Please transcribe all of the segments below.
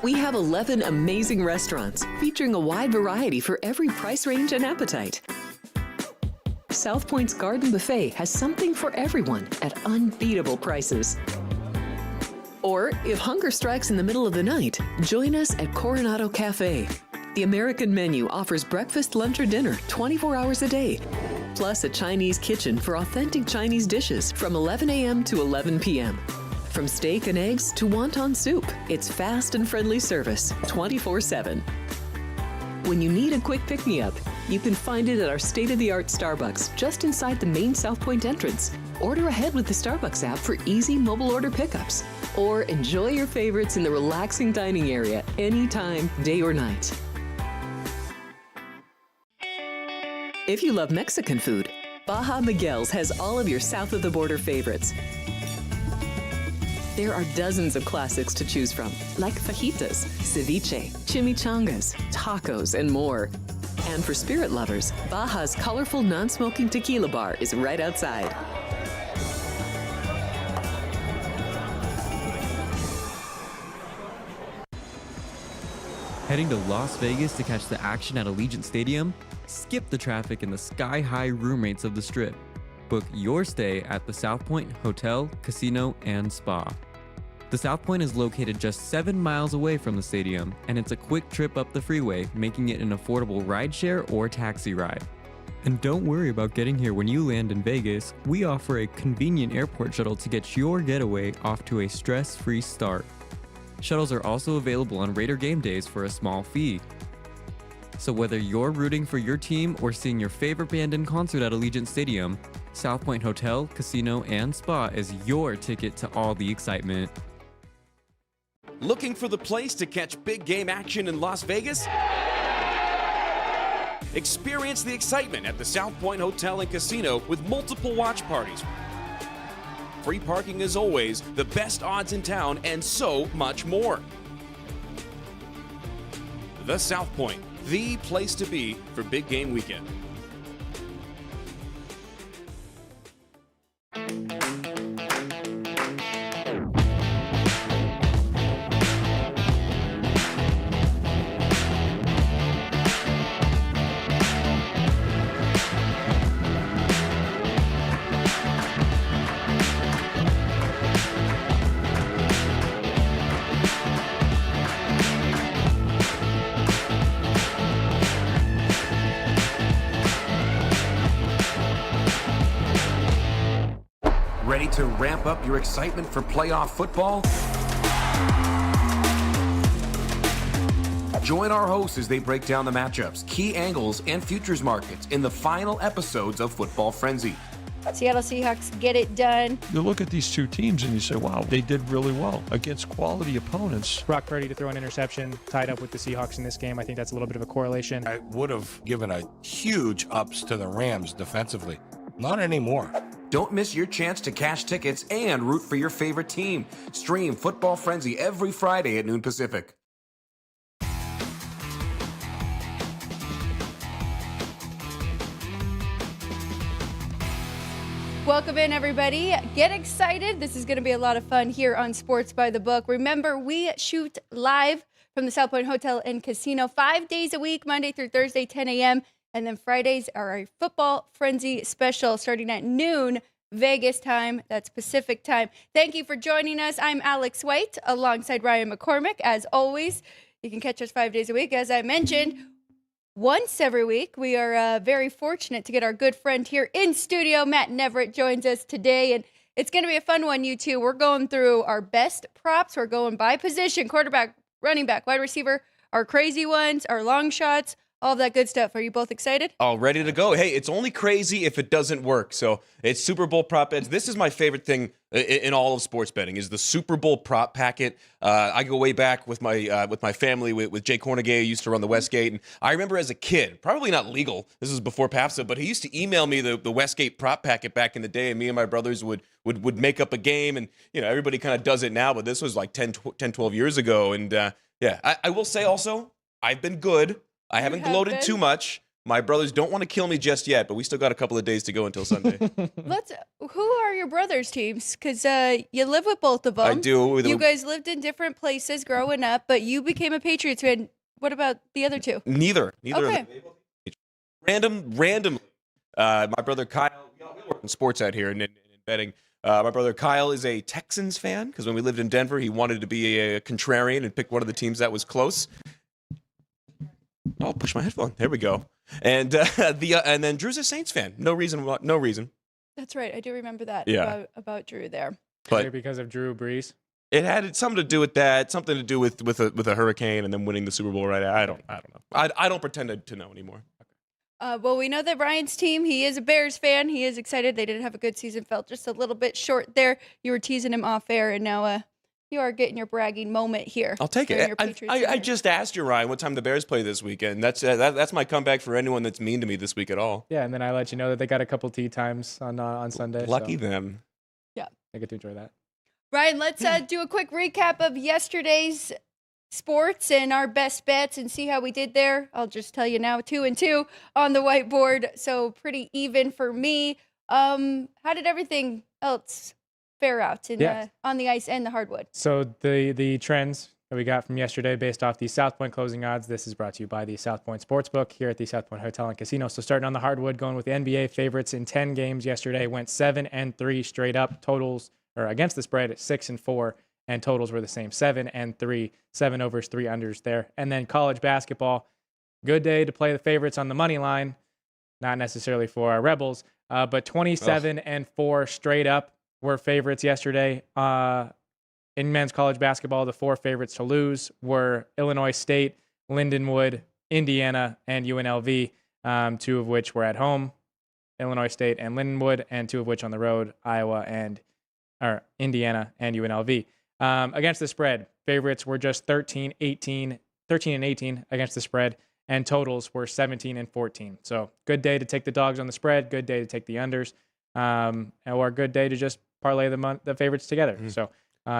We have 11 amazing restaurants featuring a wide variety for every price range and appetite. South Point's Garden Buffet has something for everyone at unbeatable prices. Or, if hunger strikes in the middle of the night, join us at Coronado Cafe. The American menu offers breakfast, lunch, or dinner 24 hours a day, plus a Chinese kitchen for authentic Chinese dishes from 11 a.m. to 11 p.m. From steak and eggs to wonton soup, it's fast and friendly service 24/7. When you need a quick pick-me-up, you can find it at our state-of-the-art Starbucks just inside the main South Point entrance. Order ahead with the Starbucks app for easy mobile order pickups. Or enjoy your favorites in the relaxing dining area anytime, day or night. If you love Mexican food, Baja Miguel's has all of your south of the border favorites. There are dozens of classics to choose from, like fajitas, ceviche, chimichangas, tacos, and more. And for spirit lovers, Baja's colorful non-smoking tequila bar is right outside. Heading to Las Vegas to catch the action at Allegiant Stadium? Skip the traffic and the sky-high room rates of the Strip. Book your stay at the South Point Hotel, Casino, and Spa. The South Point is located just 7 miles away from the stadium, and it's a quick trip up the freeway, making it an affordable rideshare or taxi ride. And don't worry about getting here when you land in Vegas. We offer a convenient airport shuttle to get your getaway off to a stress-free start. Shuttles are also available on Raider game days for a small fee. So whether you're rooting for your team or seeing your favorite band in concert at Allegiant Stadium, South Point Hotel, Casino, and Spa is your ticket to all the excitement. Looking for the place to catch big game action in Las Vegas? Experience the excitement at the South Point Hotel and Casino with multiple watch parties. Free parking as always, the best odds in town, and so much more. The South Point, the place to be for big game weekend. Ready to ramp up your excitement for playoff football? Join our hosts as they break down the matchups, key angles, and futures markets in the final episodes of Football Frenzy. Seattle Seahawks get it done. You look at these two teams and you say, wow, they did really well against quality opponents. Brock Purdy to throw an interception tied up with the Seahawks in this game. I think that's a little bit of a correlation. I would have given a huge ups to the Rams defensively. Not anymore. Don't miss your chance to cash tickets and root for your favorite team. Stream Football Frenzy every Friday at noon Pacific. Welcome in, everybody. Get excited. This is going to be a lot of fun here on Sports by the Book. Remember, we shoot live from the South Point Hotel and Casino 5 days a week, Monday through Thursday, 10 a.m., and then Fridays are a Football Frenzy special starting at noon Vegas time. That's Pacific time. Thank you for joining us. I'm Alex White alongside Ryan McCormick. As always, you can catch us 5 days a week. As I mentioned, once every week, we are very fortunate to get our good friend here in studio. Matt Neverett joins us today, and it's going to be a fun one, you two. We're going through our best props. We're going by position, quarterback, running back, wide receiver, our crazy ones, our long shots, all of that good stuff. Are you both excited? All ready to go. Hey, it's only crazy if it doesn't work. So it's Super Bowl prop bets. This is my favorite thing in all of sports betting is the Super Bowl prop packet. I go way back with my family, with Jay Cornegay, who used to run the Westgate. And I remember as a kid, probably not legal, this was before PAFSA, but he used to email me the Westgate prop packet back in the day, and me and my brothers would make up a game. And, everybody kind of does it now, but this was like 10, 12 years ago. And, I will say also, I've been good. I haven't gloated too much. My brothers don't want to kill me just yet, but we still got a couple of days to go until Sunday. Who are your brothers' teams? Because you live with both of them. I do. You guys lived in different places growing up, but you became a Patriots fan. What about the other two? Neither. Okay. Of them. Randomly. My brother Kyle, we work in sports out here and in betting. My brother Kyle is a Texans fan because when we lived in Denver, he wanted to be a contrarian and pick one of the teams that was close. Oh, push my headphone. There we go. And and then Drew's a Saints fan. No reason. That's right. I do remember that about Drew there. But because of Drew Brees. it had something to do with that. Something to do with a hurricane and then winning the Super Bowl. Right? I don't know. I don't pretend to know anymore. Well, we know that Ryan's team, he is a Bears fan. He is excited. They didn't have a good season. Felt just a little bit short there. You were teasing him off air, and now you are getting your bragging moment here. I'll take it. I just asked you, Ryan, what time the Bears play this weekend. That's my comeback for anyone that's mean to me this week at all. Yeah, and then I let you know that they got a couple tea times on Sunday. Lucky them. Yeah. I get to enjoy that. Ryan, let's do a quick recap of yesterday's sports and our best bets and see how we did there. I'll just tell you now, 2-2 on the whiteboard, so pretty even for me. How did everything else fare out on the ice and the hardwood? So the trends that we got from yesterday based off the South Point closing odds, this is brought to you by the South Point Sportsbook here at the South Point Hotel and Casino. So starting on the hardwood, going with the NBA favorites in 10 games yesterday, went 7-3 straight up. Totals, or against the spread, at 6-4. And totals were the same, 7-3, 7 overs, 3 unders there. And then college basketball, good day to play the favorites on the money line, not necessarily for our Rebels, but 27-4 straight up were favorites yesterday. In men's college basketball, the 4 favorites to lose were Illinois State, Lindenwood, Indiana, and UNLV, 2 of which were at home, Illinois State and Lindenwood, and 2 of which on the road, Indiana and UNLV. Against the spread, favorites were just 13 and 18 against the spread, and totals were 17-14. So good day to take the dogs on the spread, good day to take the unders, or a good day to just parlay the favorites together. So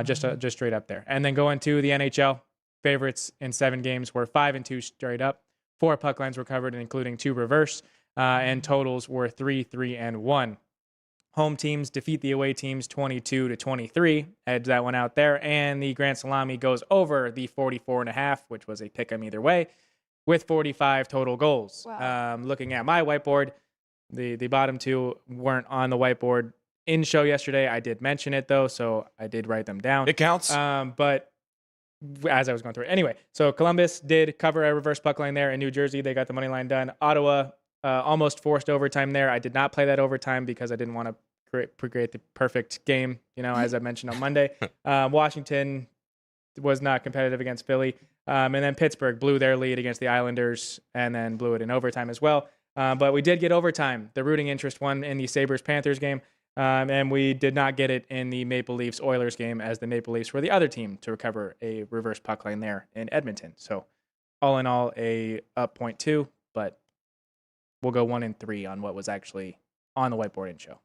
just straight up there. And then going to the NHL, favorites in 7 games were 5-2 straight up. 4 puck lines were covered, including 2 reverse, and totals were 3-1. Home teams defeat the away teams 22-23. Edge that one out there. And the Grand Salami goes over the 44.5, which was a pick 'em either way, with 45 total goals. Wow. Looking at my whiteboard, the bottom 2 weren't on the whiteboard in show yesterday. I did mention it, though, so I did write them down. It counts. But as I was going through it. Anyway, so Columbus did cover a reverse puck line there. In New Jersey, they got the money line done. Ottawa almost forced overtime there. I did not play that overtime because I didn't want to create the perfect game, as I mentioned on Monday. Washington was not competitive against Philly. And then Pittsburgh blew their lead against the Islanders and then blew it in overtime as well. But we did get overtime. The rooting interest won in the Sabres-Panthers game. And we did not get it in the Maple Leafs-Oilers game, as the Maple Leafs were the other team to recover a reverse puck line there in Edmonton. So all in all, a up 0.2, but we'll go 1-3 on what was actually on the whiteboard in show.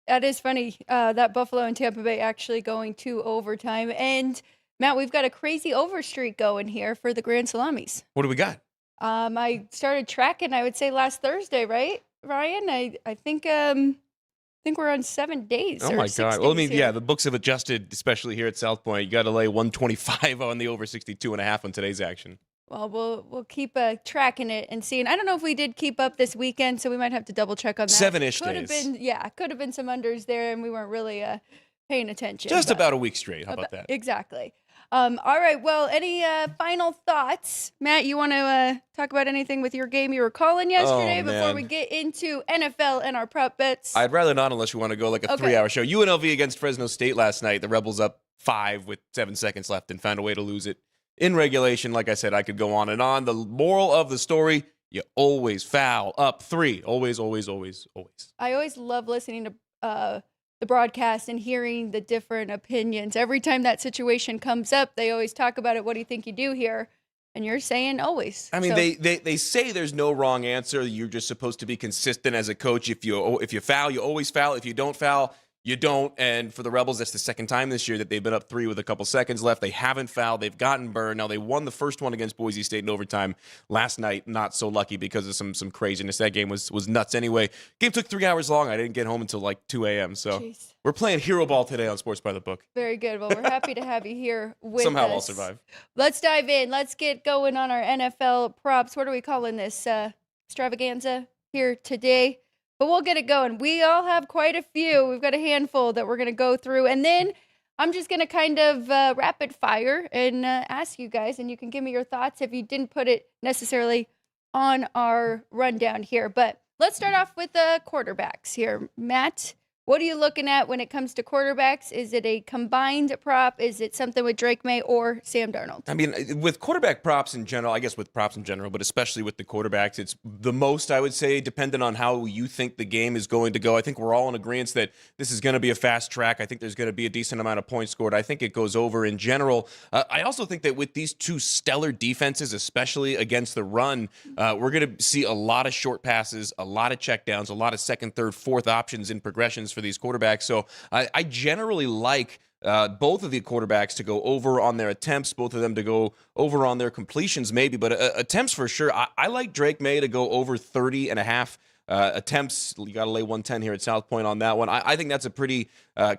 That is funny, that Buffalo and Tampa Bay actually going to overtime. And, Matt, we've got a crazy overstreak going here for the Grand Salamis. What do we got? I started tracking, I would say, last Thursday, right, Ryan? I think we're on 7 days. Oh, my God. Well, I mean, yeah, the books have adjusted, especially here at South Point. You got to lay 125 on the over 62.5 on today's action. Well, we'll keep tracking it and seeing. I don't know if we did keep up this weekend, so we might have to double check on that. 7-ish could days. Could have been some unders there, and we weren't really paying attention. Just about a week straight. How about that? Exactly. All right. Well, any final thoughts, Matt? You want to talk about anything with your game you were calling yesterday before we get into NFL and our prop bets? I'd rather not, unless you want to go like a 3-hour show. UNLV against Fresno State last night. The Rebels up 5 with 7 seconds left and found a way to lose it in regulation. Like I said, I could go on and on. The moral of the story: you always foul up 3. Always, always, always, always. I always love listening to the broadcast and hearing the different opinions. Every time that situation comes up, they always talk about it. What do you think you do here? And you're saying always. I mean, they say there's no wrong answer. You're just supposed to be consistent as a coach. If you foul, you always foul. If you don't foul, you don't. And for the Rebels, that's the second time this year that they've been up 3 with a couple seconds left. They haven't fouled. They've gotten burned. Now, they won the first one against Boise State in overtime last night. Not so lucky because of some craziness. That game was nuts anyway. Game took 3 hours long. I didn't get home until like 2 a.m. So Jeez. We're playing hero ball today on Sports by the Book. Very good. Well, we're happy to have you here with Somehow us. I'll survive. Let's dive in. Let's get going on our NFL props. What are we calling this? Extravaganza here today. But we'll get it going. We all have quite a few. We've got a handful that we're going to go through. And then I'm just going to kind of rapid fire and ask you guys, and you can give me your thoughts if you didn't put it necessarily on our rundown here. But let's start off with the quarterbacks here. Matt, what are you looking at when it comes to quarterbacks? Is it a combined prop? Is it something with Drake May or Sam Darnold? I mean, with quarterback props in general, I guess with props in general, but especially with the quarterbacks, it's the most, I would say, dependent on how you think the game is going to go. I think we're all in agreement that this is going to be a fast track. I think there's going to be a decent amount of points scored. I think it goes over in general. I also think that with these two stellar defenses, especially against the run, we're going to see a lot of short passes, a lot of checkdowns, a lot of second, third, fourth options in progressions for these quarterbacks. So I generally like both of the quarterbacks to go over on their attempts, both of them to go over on their completions maybe, but attempts for sure. I like Drake May to go over 30.5 attempts. You got to lay 110 here at South Point on that one. I think that's a pretty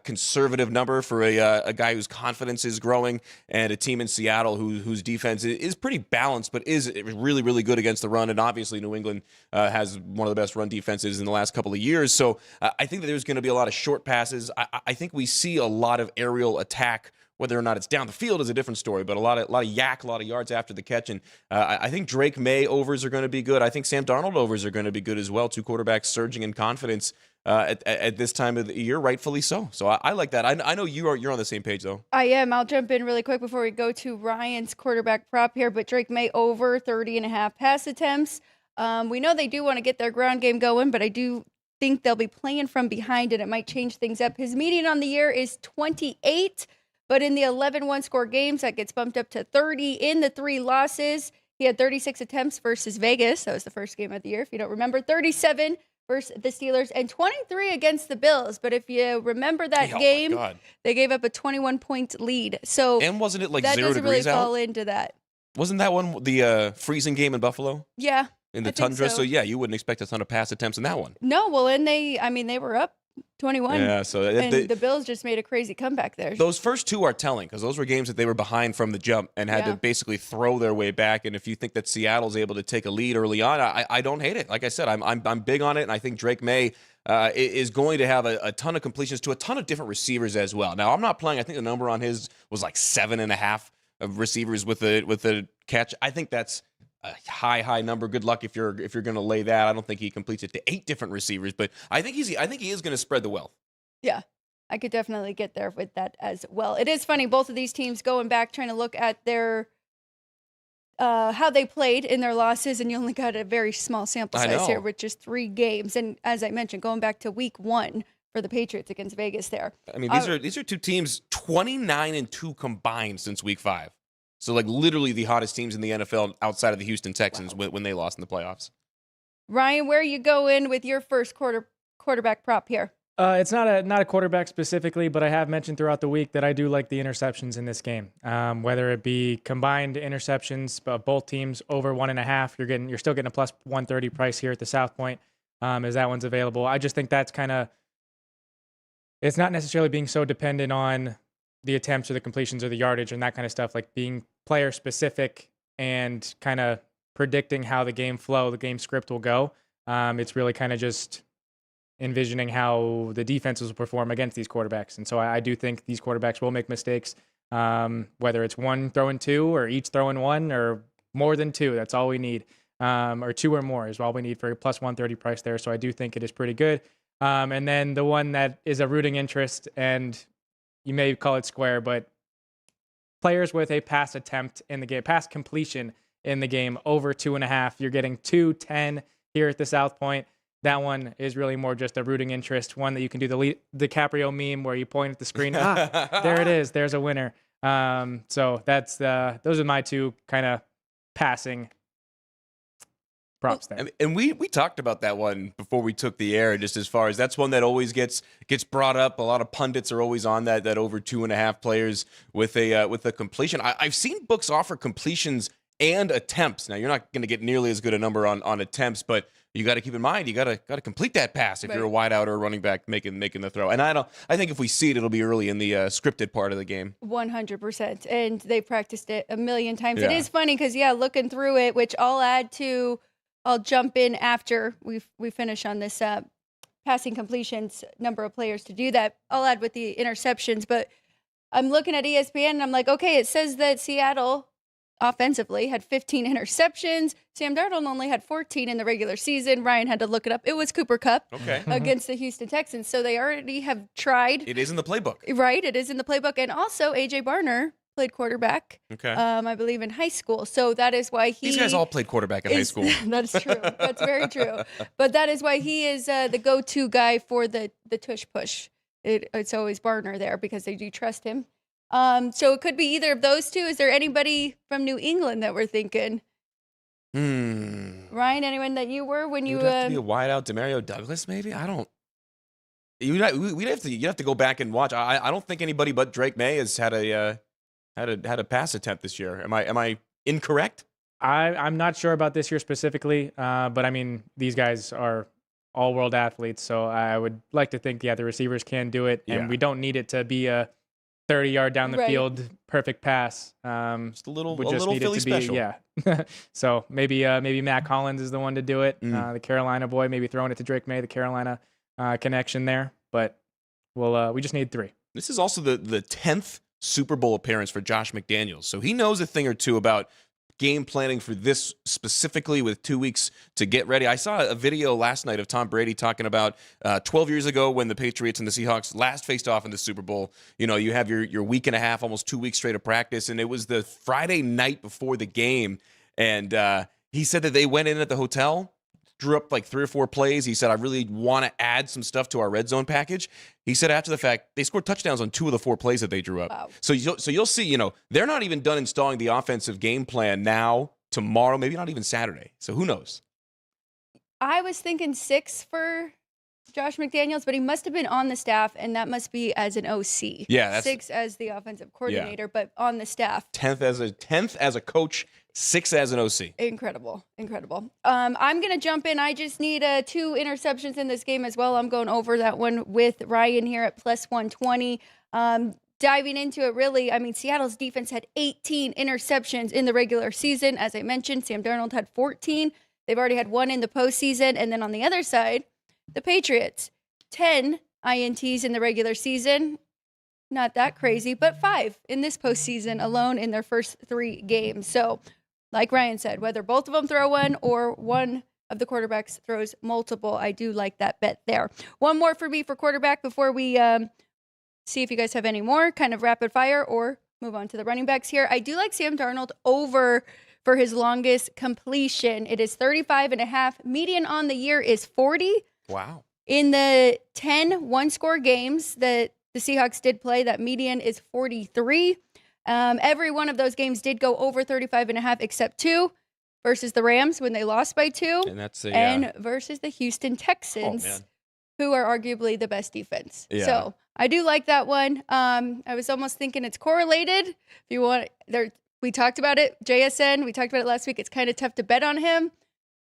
conservative number for a guy whose confidence is growing and a team in Seattle whose defense is pretty balanced, but is really, really good against the run. And obviously New England has one of the best run defenses in the last couple of years. So I think that there's going to be a lot of short passes. I think we see a lot of aerial attack. Whether or not it's down the field is a different story, but a lot of yak, a lot of yards after the catch. And I think Drake May overs are going to be good. I think Sam Darnold overs are going to be good as well. Two quarterbacks surging in confidence at this time of the year, rightfully so. So I like that. I know you're on the same page, though. I am. I'll jump in really quick before we go to Ryan's quarterback prop here, but Drake May over 30.5 pass attempts. We know they do want to get their ground game going, but I do think they'll be playing from behind, and it might change things up. His median on the year is 28. But in the 11 one-score games, that gets bumped up to 30. In the 3 losses, he had 36 attempts versus Vegas. That was the first game of the year, if you don't remember. 37 versus the Steelers and 23 against the Bills. But if you remember that game, they gave up a 21-point lead. So and wasn't it like that 0 doesn't degrees really out? fall into that. Wasn't that one the freezing game in Buffalo? Yeah. In the I think tundra? so. So, yeah, you wouldn't expect a ton of pass attempts in that one. No, well, and they were up 21. Yeah, so and the Bills just made a crazy comeback there. Those first two are telling because those were games that they were behind from the jump and had to basically throw their way back. And if you think that Seattle's able to take a lead early on, I don't hate it. Like I said, I'm big on it, and I think Drake May is going to have a ton of completions to a ton of different receivers as well. Now, I'm not playing. I think the number on his was like 7.5 of receivers with a catch. I think that's a high number. Good luck if you're going to lay that. I don't think he completes it to 8 different receivers, but I think he is going to spread the wealth. Yeah, I could definitely get there with that as well. It is funny, both of these teams going back, trying to look at their how they played in their losses, and you only got a very small sample size here with just 3 games. And as I mentioned, going back to week 1 for the Patriots against Vegas there. I mean, these are two teams 29-2 combined since week 5. So, like, literally the hottest teams in the NFL outside of the Houston Texans when they lost in the playoffs. Ryan, where are you going with your first quarterback prop here? It's not a quarterback specifically, but I have mentioned throughout the week that I do like the interceptions in this game. Whether it be combined interceptions, both teams over 1.5, you're still getting a plus 130 price here at the South Point, as that one's available. I just think that's it's not necessarily being so dependent on the attempts or the completions or the yardage and that kind of stuff, like being player specific and kind of predicting how the game script will go. It's really kind of just envisioning how the defenses will perform against these quarterbacks. And so I do think these quarterbacks will make mistakes, whether it's one throwing 2 or each throwing 1 or more than 2. That's all we need. Or 2 or more is all we need for a plus 130 price there. So I do think it is pretty good. And then the one that is a rooting interest, and you may call it square, but players with a pass attempt in the game, pass completion in the game over 2.5. You're getting 210 here at the South Point. That one is really more just a rooting interest, one that you can do the DiCaprio meme where you point at the screen. There it is. There's a winner. So those are my 2 kind of passing props there. And we talked about that one before we took the air, just as far as that's one that always gets brought up. A lot of pundits are always on that over 2.5 players with a completion. I've seen books offer completions and attempts. Now, you're not going to get nearly as good a number on attempts, but you got to keep in mind you got to complete that pass if you're a wideout or a running back making the throw. And I think if we see it, it'll be early in the scripted part of the game. 100%, and they practiced it a million times. Yeah. It is funny because looking through it, which I'll jump in after we finish on this passing completions number of players to do that. I'll add with the interceptions, but I'm looking at ESPN and I'm like, okay, it says that Seattle offensively had 15 interceptions. Sam Darnold only had 14 in the regular season. Ryan had to look it up. It was Cooper Kupp against the Houston Texans. So they already have tried. It is in the playbook. Right, it is in the playbook. And also, A.J. Barner played quarterback, I believe, in high school. So that is why These guys all played quarterback in high school. That's true. That's very true. But that is why he is the go-to guy for the tush push. It's always Barner there because they do trust him. So it could be either of those two. Is there anybody from New England that we're thinking? Ryan, anyone that you were when you would have to be a wideout, Demario Douglas, maybe? I don't. You'd have to go back and watch. I don't think anybody but Drake May has had a pass attempt this year. Am I incorrect? I'm not sure about this year specifically, but I mean these guys are all world athletes, so I would like to think the receivers can do it, and we don't need it to be a 30-yard down the field perfect pass. Just a little need Philly special. So maybe Matt Collins is the one to do it. The Carolina boy, maybe throwing it to Drake May, the Carolina connection there. But we just need 3. This is also the 10th Super Bowl appearance for Josh McDaniels, so he knows a thing or two about game planning for this specifically with 2 weeks to get ready. I saw a video last night of Tom Brady talking about 12 years ago when the Patriots and the Seahawks last faced off in the Super Bowl. You know, you have your week and a half, almost 2 weeks straight of practice, and it was the Friday night before the game, and he said that they went in at the hotel, drew up like 3 or 4 plays. He said, I really want to add some stuff to our red zone package. He said after the fact, they scored touchdowns on 2 of the 4 plays that they drew up. Wow. So you'll see, they're not even done installing the offensive game plan now, tomorrow, maybe not even Saturday. So who knows? I was thinking 6 for Josh McDaniels, but he must have been on the staff, and that must be as an OC. Yeah, that's 6 as the offensive coordinator, but on the staff. 10th as a coach, 6 as an OC. Incredible. I'm going to jump in. I just need 2 interceptions in this game as well. I'm going over that one with Ryan here at plus 120. Diving into it, really, I mean, Seattle's defense had 18 interceptions in the regular season. As I mentioned, Sam Darnold had 14. They've already had 1 in the postseason. And then on the other side, the Patriots, 10 INTs in the regular season. Not that crazy, but 5 in this postseason alone in their first 3 games. So, like Ryan said, whether both of them throw one or one of the quarterbacks throws multiple, I do like that bet there. One more for me for quarterback before we see if you guys have any more kind of rapid fire or move on to the running backs here. I do like Sam Darnold over for his longest completion. It is 35.5. Median on the year is 40. Wow. In the 10 one-score games that the Seahawks did play, that median is 43. Every one of those games did go over 35.5 except 2 versus the Rams when they lost by 2. And that's and versus the Houston Texans, who are arguably the best defense. Yeah. So I do like that one. I was almost thinking it's correlated. If you want, we talked about it, JSN, we talked about it last week. It's kind of tough to bet on him.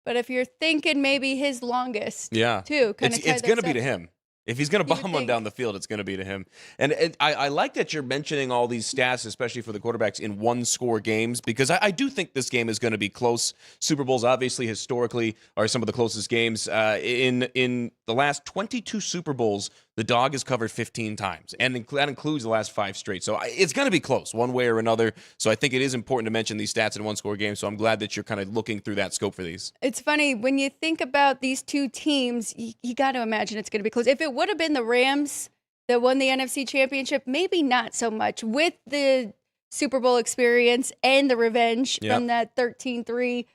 But if you're thinking maybe his longest, too, it's going to be to him. If he's going to bomb one down the field, it's going to be to him. And I like that you're mentioning all these stats, especially for the quarterbacks in one-score games, because I do think this game is going to be close. Super Bowls, obviously, historically, are some of the closest games. In the last 22 Super Bowls, the dog has covered 15 times, and that includes the last 5 straight. So it's going to be close one way or another. So I think it is important to mention these stats in one-score games, so I'm glad that you're kind of looking through that scope for these. It's funny, when you think about these 2 teams, you got to imagine it's going to be close. If it would have been the Rams that won the NFC Championship, maybe not so much. With the Super Bowl experience and the revenge from that 13-3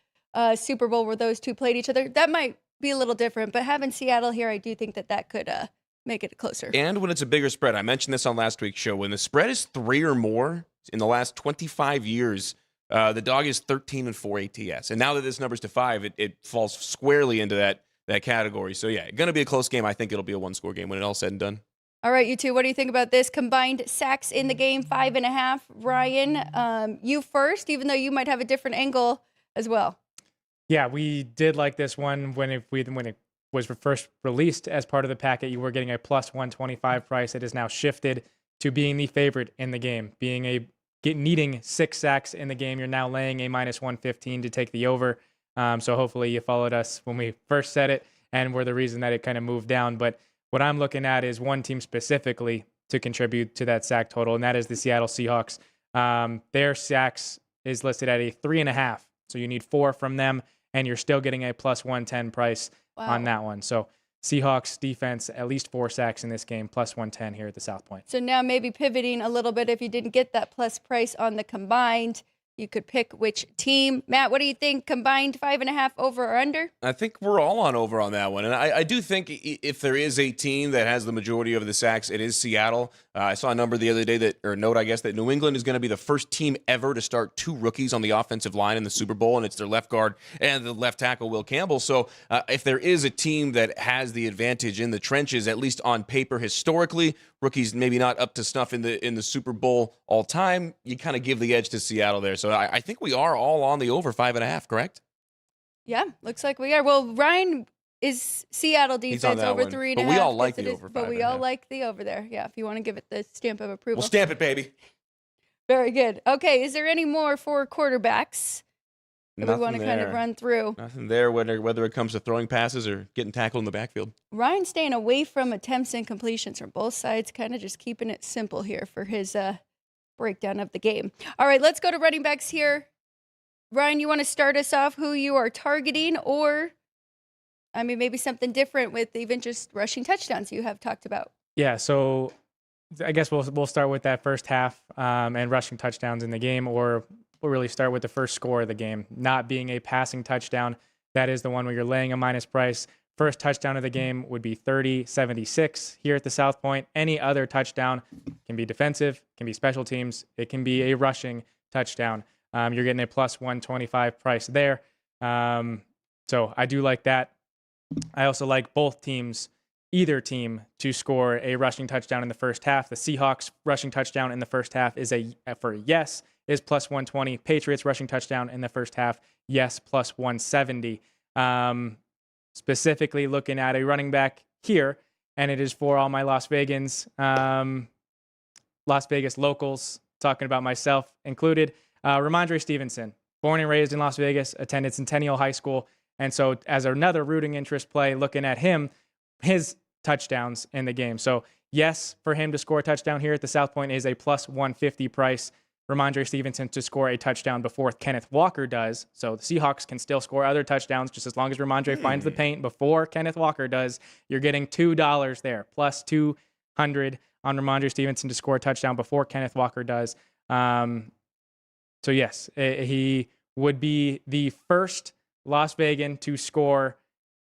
Super Bowl where those 2 played each other, that might be a little different. But having Seattle here, I do think that could make it closer. And when it's a bigger spread, I mentioned this on last week's show, when the spread is 3 or more in the last 25 years, The dog is 13-4 ATS. And now that this number's to 5, it falls squarely into that category. So, yeah, going to be a close game. I think it'll be a one-score game when it all said and done. All right, you two, what do you think about this? Combined sacks in the game, 5.5. Ryan, you first, even though you might have a different angle as well. Yeah, we did like this one when it was first released as part of the packet. You were getting a plus 125 price. It is now shifted to being the favorite in the game, needing 6 sacks in the game. You're now laying a minus 115 to take the over. So hopefully you followed us when we first said it and were the reason that it kind of moved down. But what I'm looking at is one team specifically to contribute to that sack total, and that is the Seattle Seahawks. Their sacks is listed at a 3.5. So you need 4 from them, and you're still getting a plus 110 price on that one. So Seahawks defense, at least 4 sacks in this game, plus 110 here at the South Point. So now maybe pivoting a little bit, if you didn't get that plus price on the combined, you could pick which team. Matt, what do you think? Combined 5.5 over or under? I think we're all on over on that one. And I do think if there is a team that has the majority of the sacks, it is Seattle. I saw a number the other day that New England is going to be the first team ever to start 2 rookies on the offensive line in the Super Bowl, and it's their left guard and the left tackle, Will Campbell. So if there is a team that has the advantage in the trenches, at least on paper historically, rookies maybe not up to snuff in the Super Bowl all time, you kind of give the edge to Seattle there. So I think we are all on the over 5.5, correct? Yeah, looks like we are. Well, Ryan is Seattle defense over 3.5. But we all like the over 5.5. But we all like the over there. Yeah, if you want to give it the stamp of approval. We'll stamp it, baby. Very good. Okay, is there any more for quarterbacks that we want to kind of there. run through? Nothing there, whether it comes to throwing passes or getting tackled in the backfield. Ryan staying away from attempts and completions from both sides, kind of just keeping it simple here for his breakdown of the game. All right, let's go to running backs here. Ryan, you want to start us off who you are targeting, or maybe something different with even just rushing touchdowns you have talked about? Yeah, so I guess we'll start with that first half and rushing touchdowns in the game, or we'll really start with the first score of the game, not being a passing touchdown. That is the one where you're laying a minus price. First touchdown of the game would be 30-76 here at the South Point. Any other touchdown can be defensive, can be special teams. It can be a rushing touchdown. You're getting a plus 125 price there. So I do like that. I also like both teams, either team, to score a rushing touchdown in the first half. The Seahawks rushing touchdown in the first half is plus 120. Patriots rushing touchdown in the first half, yes, plus 170. Specifically looking at a running back here, and it is for all my Las Vegas locals, talking about myself included. Ramondre Stevenson, born and raised in Las Vegas, attended Centennial High School. And so as another rooting interest play, looking at him, his touchdowns in the game. So yes, for him to score a touchdown here at the South Point is a plus 150 price. Ramondre Stevenson to score a touchdown before Kenneth Walker does. So the Seahawks can still score other touchdowns just as long as Ramondre finds the paint before Kenneth Walker does. You're getting $2 there, plus 200 on Ramondre Stevenson to score a touchdown before Kenneth Walker does. So yes, he would be the first Las Vegan to score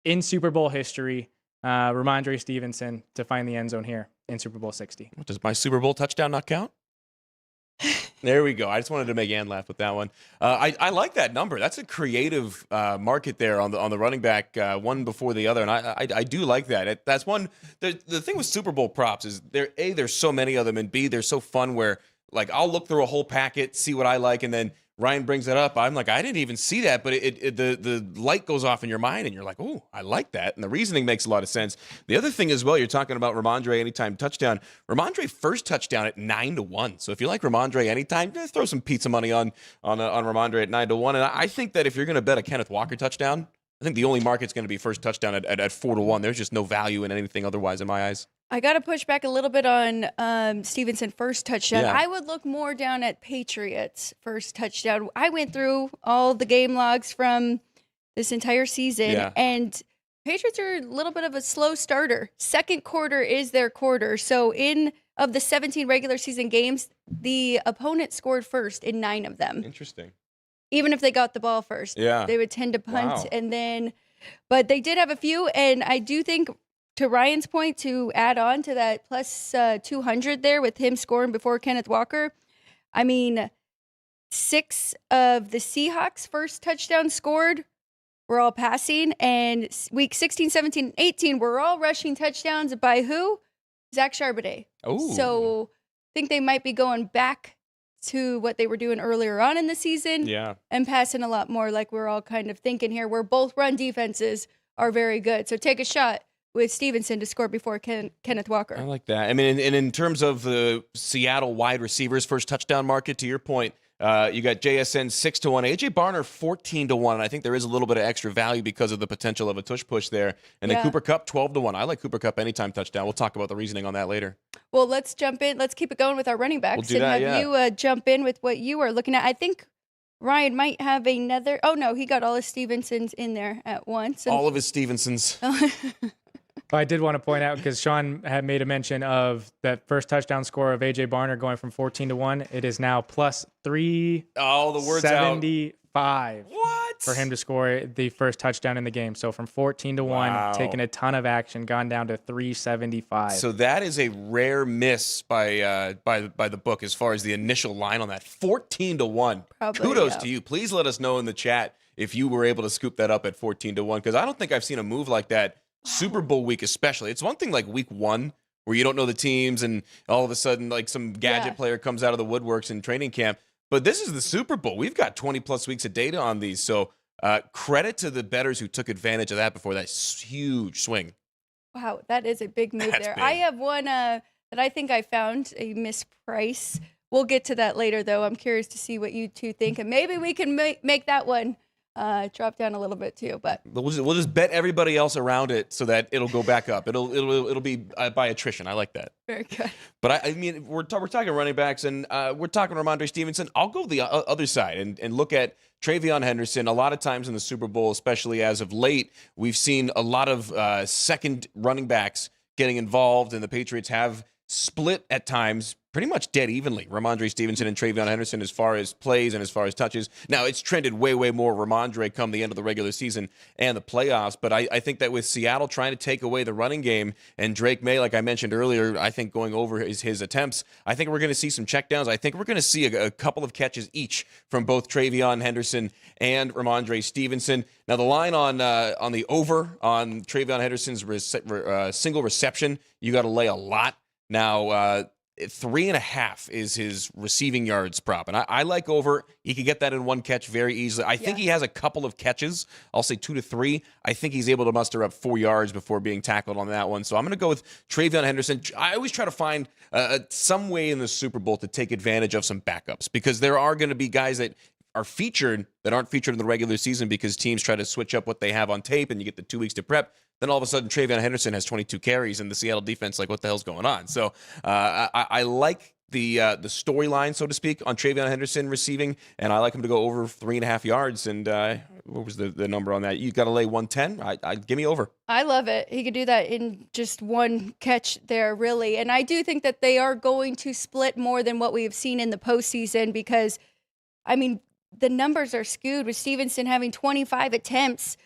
in Super Bowl history, Ramondre Stevenson, to find the end zone here in Super Bowl 60. Does my Super Bowl touchdown not count? There we go. I just wanted to make Ann laugh with that one. I like that number. That's a creative market there on the running back, one before the other, and I do like that. That's one. The thing with Super Bowl props is there's so many of them, and B, they're so fun where like I'll look through a whole packet, see what I like, and then Ryan brings it up. I'm like, I didn't even see that, but the light goes off in your mind, and you're like, oh, I like that, and the reasoning makes a lot of sense. The other thing as well, you're talking about Ramondre anytime touchdown. Ramondre first touchdown at 9-1. So if you like Ramondre anytime, just throw some pizza money on Ramondre at 9-1. And I think that if you're going to bet a Kenneth Walker touchdown, I think the only market's going to be first touchdown at 4-1. There's just no value in anything otherwise in my eyes. I got to push back a little bit on Stevenson first touchdown. Yeah. I would look more down at Patriots first touchdown. I went through all the game logs from this entire season, and Patriots are a little bit of a slow starter. Second quarter is their quarter. So of the 17 regular season games, the opponent scored first in 9 of them. Interesting. Even if they got the ball first, they would tend to punt. Wow. But they did have a few, and I do think, to Ryan's point, to add on to that plus 200 there with him scoring before Kenneth Walker, I mean, 6 of the Seahawks' first touchdown scored were all passing. And week 16, 17, and 18 were all rushing touchdowns by who? Zach Charbonnet. Oh. So I think they might be going back to what they were doing earlier on in the season and passing a lot more like we're all kind of thinking here, where both run defenses are very good. So take a shot with Stevenson to score before Kenneth Walker. I like that. I mean, and in terms of the Seattle wide receivers first touchdown market, to your point, you got JSN 6-1, AJ Barner 14-1. And I think there is a little bit of extra value because of the potential of a tush push there. And then Cooper Kupp 12-1. I like Cooper Kupp anytime touchdown. We'll talk about the reasoning on that later. Well, let's jump in. Let's keep it going with our running backs. We'll do that, have you jump in with what you are looking at. I think Ryan might have another. Oh, no, he got all his Stevensons in there at once. All of his Stevensons. I did want to point out, because Sean had made a mention of that first touchdown score of AJ Barner going from 14-1. It is now plus 375. Oh, the word's out. What? For him to score the first touchdown in the game. So from 14-1, taking a ton of action, gone down to 375. So that is a rare miss by the book as far as the initial line on that. 14-1. Kudos to you. Please let us know in the chat if you were able to scoop that up at 14-1, because I don't think I've seen a move like that. Super Bowl week especially. It's one thing like week 1 where you don't know the teams and all of a sudden like some gadget player comes out of the woodworks in training camp. But this is the Super Bowl. We've got 20-plus weeks of data on these. So credit to the bettors who took advantage of that before that huge swing. Wow, that is a big move there. Big. I have one that I think I found, a misprice. We'll get to that later, though. I'm curious to see what you two think. And maybe we can make that one drop down a little bit too, but we'll just bet everybody else around it so that it'll go back up. It'll be by attrition. I like that. Very good. But I mean, we're talking running backs, and we're talking Ramondre Stevenson. I'll go the other side and look at Travion Henderson. A lot of times in the Super Bowl, especially as of late, we've seen a lot of second running backs getting involved, and the Patriots have split at times pretty much dead evenly, Ramondre Stevenson and Travion Henderson, as far as plays and as far as touches. Now, it's trended way more Ramondre come the end of the regular season and the playoffs, but I think that with Seattle trying to take away the running game and Drake May, like I mentioned earlier, I think going over his attempts, I think we're going to see some checkdowns. I think we're going to see a couple of catches each from both Travion Henderson and Ramondre Stevenson. Now, the line on the over on Travion Henderson's single reception, you got to lay a lot. Now, 3.5 is his receiving yards prop. And I like over. He could get that in one catch very easily. I think he has a couple of catches. I'll say 2 to 3. I think he's able to muster up 4 yards before being tackled on that one. So I'm going to go with Travion Henderson. I always try to find some way in the Super Bowl to take advantage of some backups, because there are going to be guys that are featured that aren't featured in the regular season because teams try to switch up what they have on tape and you get the 2 weeks to prep. Then all of a sudden, Travion Henderson has 22 carries, and the Seattle defense, like, what the hell's going on? So I like the storyline, so to speak, on Travion Henderson receiving, and I like him to go over 3.5 yards. And what was the number on that? You got to lay 110. Give me over. I love it. He could do that in just one catch there, really. And I do think that they are going to split more than what we have seen in the postseason, because, I mean, the numbers are skewed with Stevenson having 25 attempts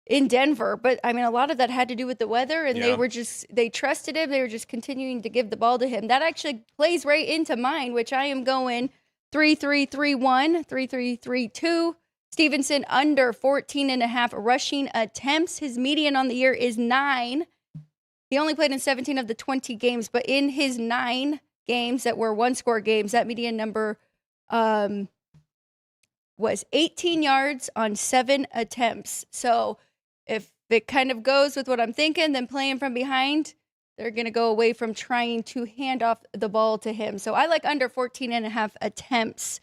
in Denver. But I mean, a lot of that had to do with the weather, and they trusted him. They were just continuing to give the ball to him. That actually plays right into mine, which I am going 3-3-3-1, 3-3-3-2. Stevenson under 14.5 rushing attempts. His median on the year is 9. He only played in 17 of the 20 games, but in his 9 games that were one-score games, that median number was 18 yards on 7 attempts. So if it kind of goes with what I'm thinking, then playing from behind, they're going to go away from trying to hand off the ball to him. So I like under 14.5 attempts,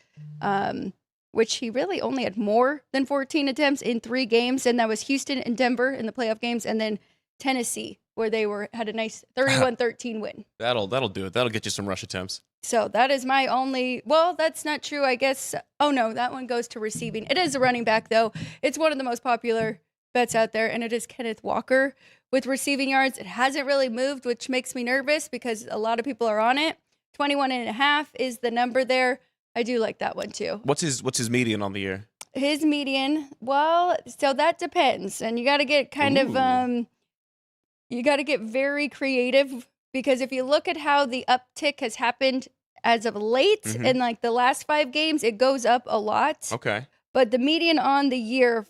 which he really only had more than 14 attempts in 3 games. And that was Houston and Denver in the playoff games, and then Tennessee, where they had a nice 31-13 win. That'll do it. That'll get you some rush attempts. So that is my only, well, that's not true, I guess. Oh, no, that one goes to receiving. It is a running back, though. It's one of the most popular bets out there, and it is Kenneth Walker with receiving yards. It hasn't really moved, which makes me nervous because a lot of people are on it. 21.5 is the number there. I do like that one, too. What's his median on the year? His median, well, so that depends. And you got to get you got to get very creative, because if you look at how the uptick has happened as of late. In like the last 5 games, it goes up a lot. Okay. But the median on the year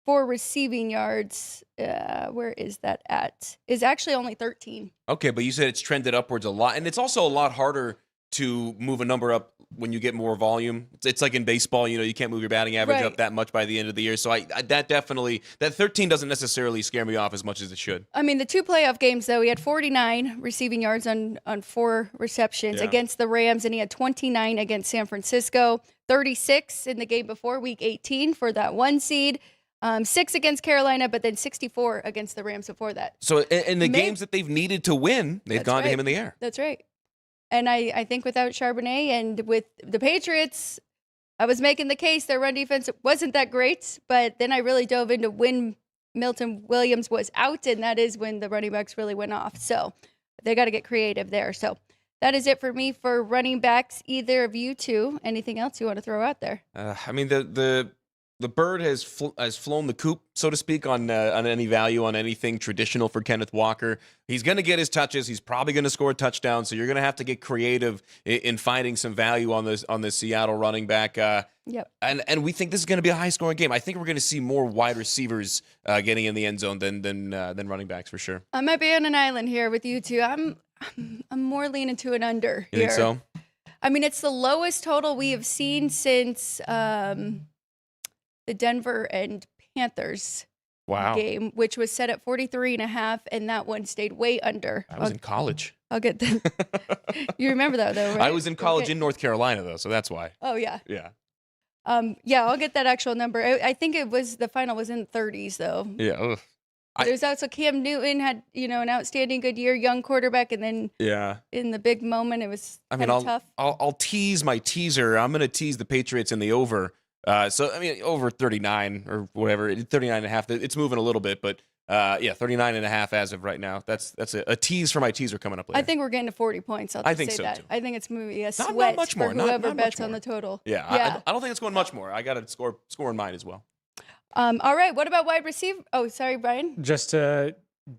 for receiving yards, where is that at? Is actually only 13. Okay, but you said it's trended upwards a lot, and it's also a lot harder to move a number up when you get more volume. It's like in baseball, you can't move your batting average up that much by the end of the year. So that 13 doesn't necessarily scare me off as much as it should. I mean, the 2 playoff games, though, he had 49 receiving yards on 4 receptions against the Rams, and he had 29 against San Francisco, 36 in the game before Week 18 for that 1 seed. 6 against Carolina, but then 64 against the Rams before that. So in the games that they've needed to win, they've gone to him in the air. That's right. And I think without Charbonnet and with the Patriots, I was making the case their run defense wasn't that great, but then I really dove into when Milton Williams was out, and that is when the running backs really went off. So they got to get creative there. So that is it for me for running backs. Either of you two, anything else you want to throw out there? I mean, the bird has flown the coop, so to speak, on any value on anything traditional for Kenneth Walker. He's going to get his touches. He's probably going to score a touchdown. So you're going to have to get creative in finding some value on this Seattle running back. Yep. And we think this is going to be a high scoring game. I think we're going to see more wide receivers getting in the end zone than running backs for sure. I might be on an island here with you two. I'm more leaning to an under You here. think so? I mean, it's the lowest total we have seen since the Denver and Panthers game, which was set at 43.5, and that one stayed way under. I was in college. I'll get that. You remember that, though, right? I was in college in North Carolina, though, so that's why. Oh, yeah. Yeah. Yeah, I'll get that actual number. I think the final was in 30s, though. Yeah. Ugh. There's also Cam Newton had, an outstanding good year, young quarterback, and then in the big moment, it was kind of tough. I'll tease my teaser. I'm going to tease the Patriots in the over. Over 39 or whatever, 39.5. It's moving a little bit, but 39.5 as of right now. That's a tease for my teaser coming up later. I think we're getting to 40 points. I think so, that. too. I think it's moving a sweat not much more. for whoever not bets much on more. the total. Yeah. I don't think it's going much more. I got to score in mine as well. All right. What about wide receiver? Oh, sorry, Brian. Just to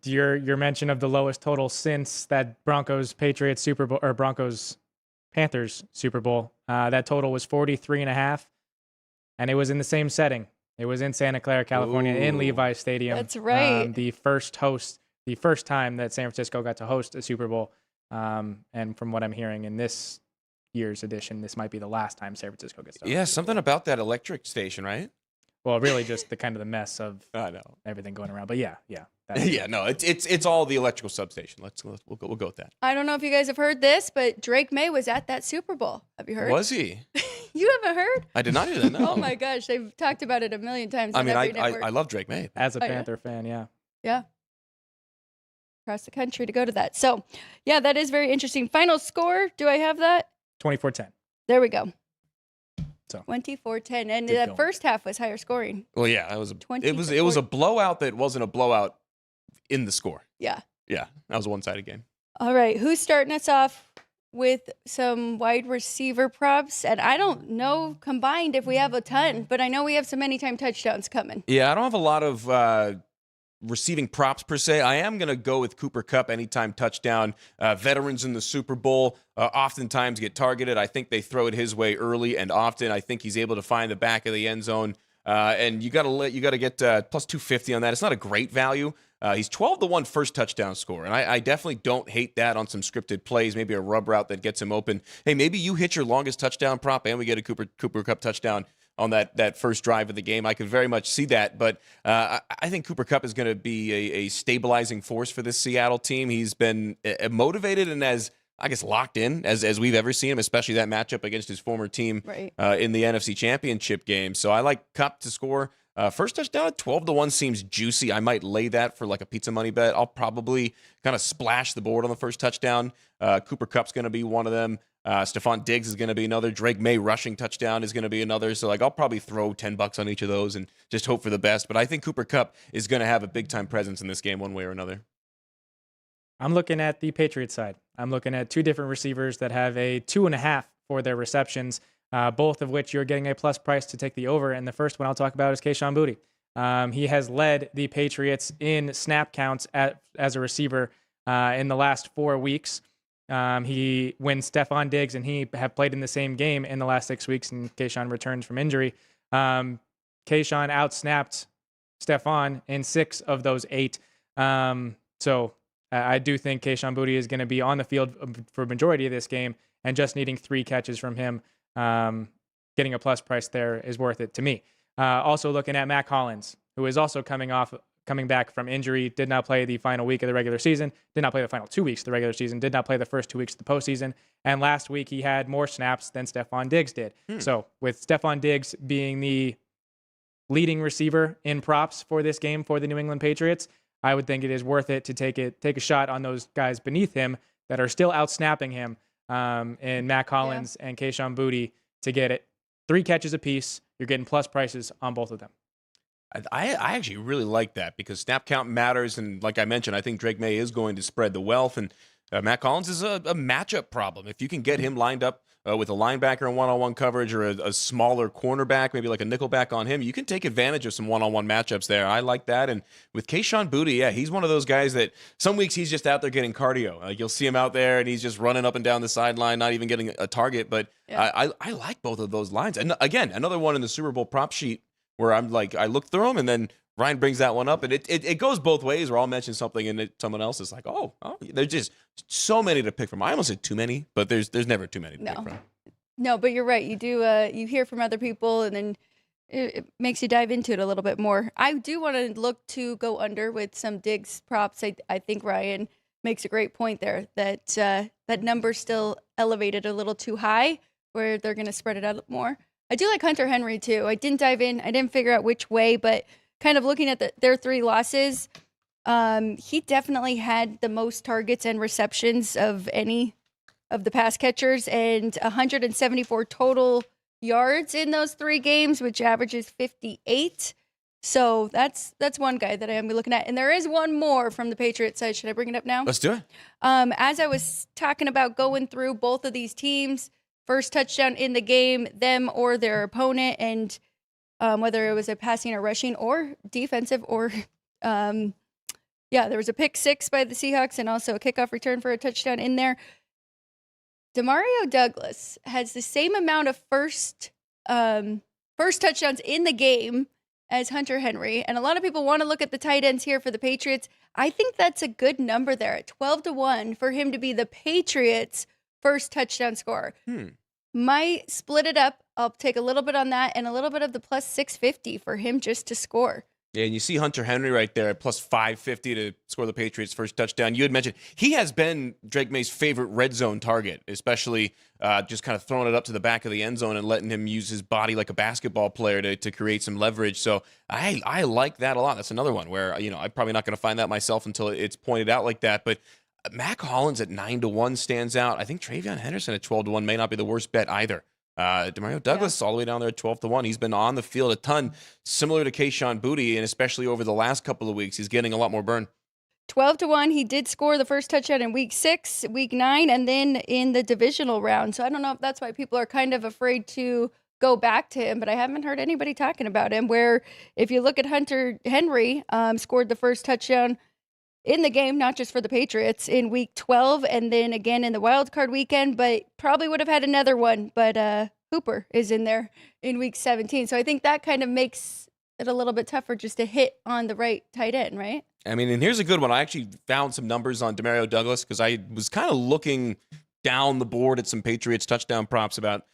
your mention of the lowest total since that Broncos-Patriots Super Bowl or Broncos-Panthers Super Bowl, that total was 43.5. And it was in the same setting. It was in Santa Clara, California, in Levi's Stadium. That's right. The first time that San Francisco got to host a Super Bowl. And from what I'm hearing in this year's edition, this might be the last time San Francisco gets to host. Yeah, something about that electric station, right? Well, really just the mess of I know everything going around. But yeah. Yeah, no, it's all the electrical substation. We'll go with that. I don't know if you guys have heard this, but Drake May was at that Super Bowl. Have you heard? Was he? You haven't heard? I did not hear that. No. Oh my gosh, they've talked about it a million times. I mean, every network. I love Drake May. As a Panther fan, yeah. Yeah. Across the country to go to that. So, yeah, that is very interesting. Final score, do I have that? 24-10. There we go. So 24-10, and the first half was higher scoring. Well, yeah, it was a blowout that wasn't a blowout in the score. Yeah. Yeah, that was a one-sided game. All right, who's starting us off with some wide receiver props? And I don't know combined if we have a ton, but I know we have some anytime touchdowns coming. Yeah, I don't have a lot of receiving props per se. I am going to go with Cooper Kupp anytime touchdown. Veterans in the Super Bowl oftentimes get targeted. I think they throw it his way early and often. I think he's able to find the back of the end zone. And you got to get plus 250 on that. It's not a great value. He's 12-1 first touchdown score, and I definitely don't hate that on some scripted plays, maybe a rub route that gets him open. Hey, maybe you hit your longest touchdown prop and we get a Cooper Kupp touchdown on that first drive of the game. I could very much see that, but I think Cooper Kupp is going to be a stabilizing force for this Seattle team. He's been motivated and locked in as we've ever seen him, especially that matchup against his former team in the NFC Championship game. So I like Kupp to score. First touchdown at 12-1 seems juicy. I might lay that for like a pizza money bet. I'll probably kind of splash the board on the first touchdown. Cooper Kupp's going to be one of them. Stephon Diggs is going to be another. Drake May rushing touchdown is going to be another. So I'll probably throw $10 on each of those and just hope for the best. But I think Cooper Kupp is going to have a big time presence in this game one way or another. I'm looking at the Patriots side. I'm looking at two different receivers that have a 2.5 for their receptions. Both of which you're getting a plus price to take the over. And the first one I'll talk about is Kayshon Boutte. He has led the Patriots in snap counts as a receiver in the last 4 weeks. When Stephon Diggs and he have played in the same game in the last 6 weeks, and Kayshawn returns from injury, Kayshawn outsnapped Stephon in 6 of those 8. So I do think Kayshawn Boutte is going to be on the field for a majority of this game, and just needing 3 catches from him, getting a plus price there is worth it to me. Also looking at Matt Collins, who is also coming back from injury, did not play the final week of the regular season, did not play the final 2 weeks of the regular season, did not play the first 2 weeks of the postseason, and last week he had more snaps than Stephon Diggs did. So with Stephon Diggs being the leading receiver in props for this game for the New England Patriots, I would think it is worth it to take a shot on those guys beneath him that are still outsnapping him, in Matt Collins and Kayshawn Boutte, to get it 3 catches apiece. You're getting plus prices on both of them. I actually really like that because snap count matters, and like I mentioned, I think Drake May is going to spread the wealth, and Matt Collins is a matchup problem. If you can get him lined up with a linebacker in one-on-one coverage or a smaller cornerback, maybe like a nickelback on him, you can take advantage of some one-on-one matchups there. I like that, and with Kayshawn Boutte, he's one of those guys that some weeks he's just out there getting cardio. Like you'll see him out there, and he's just running up and down the sideline, not even getting a target, but I like both of those lines. And again, another one in the Super Bowl prop sheet where I'm like, I look through them, and then Ryan brings that one up, and it goes both ways, where I'll mention something, and someone else is like, oh, there's just so many to pick from. I almost said too many, but there's never too many to pick from. No, but you're right. You do, you hear from other people, and then it makes you dive into it a little bit more. I do want to look to go under with some Diggs props. I think Ryan makes a great point there, that that number's still elevated a little too high, where they're going to spread it out more. I do like Hunter Henry, too. I didn't dive in. I didn't figure out which way, but kind of looking at their 3 losses, he definitely had the most targets and receptions of any of the pass catchers, and 174 total yards in those 3 games, which averages 58. So that's one guy that I'm looking at. And there is one more from the Patriots side. Should I bring it up now? Let's do it. As I was talking about going through both of these teams, first touchdown in the game, them or their opponent, and whether it was a passing or rushing or defensive or, there was a pick 6 by the Seahawks and also a kickoff return for a touchdown in there. Demario Douglas has the same amount of first touchdowns in the game as Hunter Henry, and a lot of people want to look at the tight ends here for the Patriots. I think that's a good number there at 12-1 for him to be the Patriots' first touchdown scorer. Might split it up. I'll take a little bit on that and a little bit of the plus 650 for him just to score. Yeah, and you see Hunter Henry right there at plus 550 to score the Patriots' first touchdown. You had mentioned he has been Drake May's favorite red zone target, especially just kind of throwing it up to the back of the end zone and letting him use his body like a basketball player to create some leverage. So I like that a lot. That's another one where, I'm probably not going to find that myself until it's pointed out like that. But Matt Collins at 9-1 stands out. I think Travion Henderson at 12-1 may not be the worst bet either. Demario Douglas all the way down there at 12-1. He's been on the field a ton, similar to Kayshawn Boutte, and especially over the last couple of weeks, he's getting a lot more burn. 12-1. He did score the first touchdown in week 6, week 9, and then in the divisional round. So I don't know if that's why people are kind of afraid to go back to him, but I haven't heard anybody talking about him. Where if you look at Hunter Henry, scored the first touchdown in the game, not just for the Patriots, in week 12 and then again in the wild card weekend, but probably would have had another one. But Hooper is in there in week 17. So I think that kind of makes it a little bit tougher just to hit on the right tight end, right? I mean, and here's a good one. I actually found some numbers on Demario Douglas because I was kind of looking down the board at some Patriots touchdown props about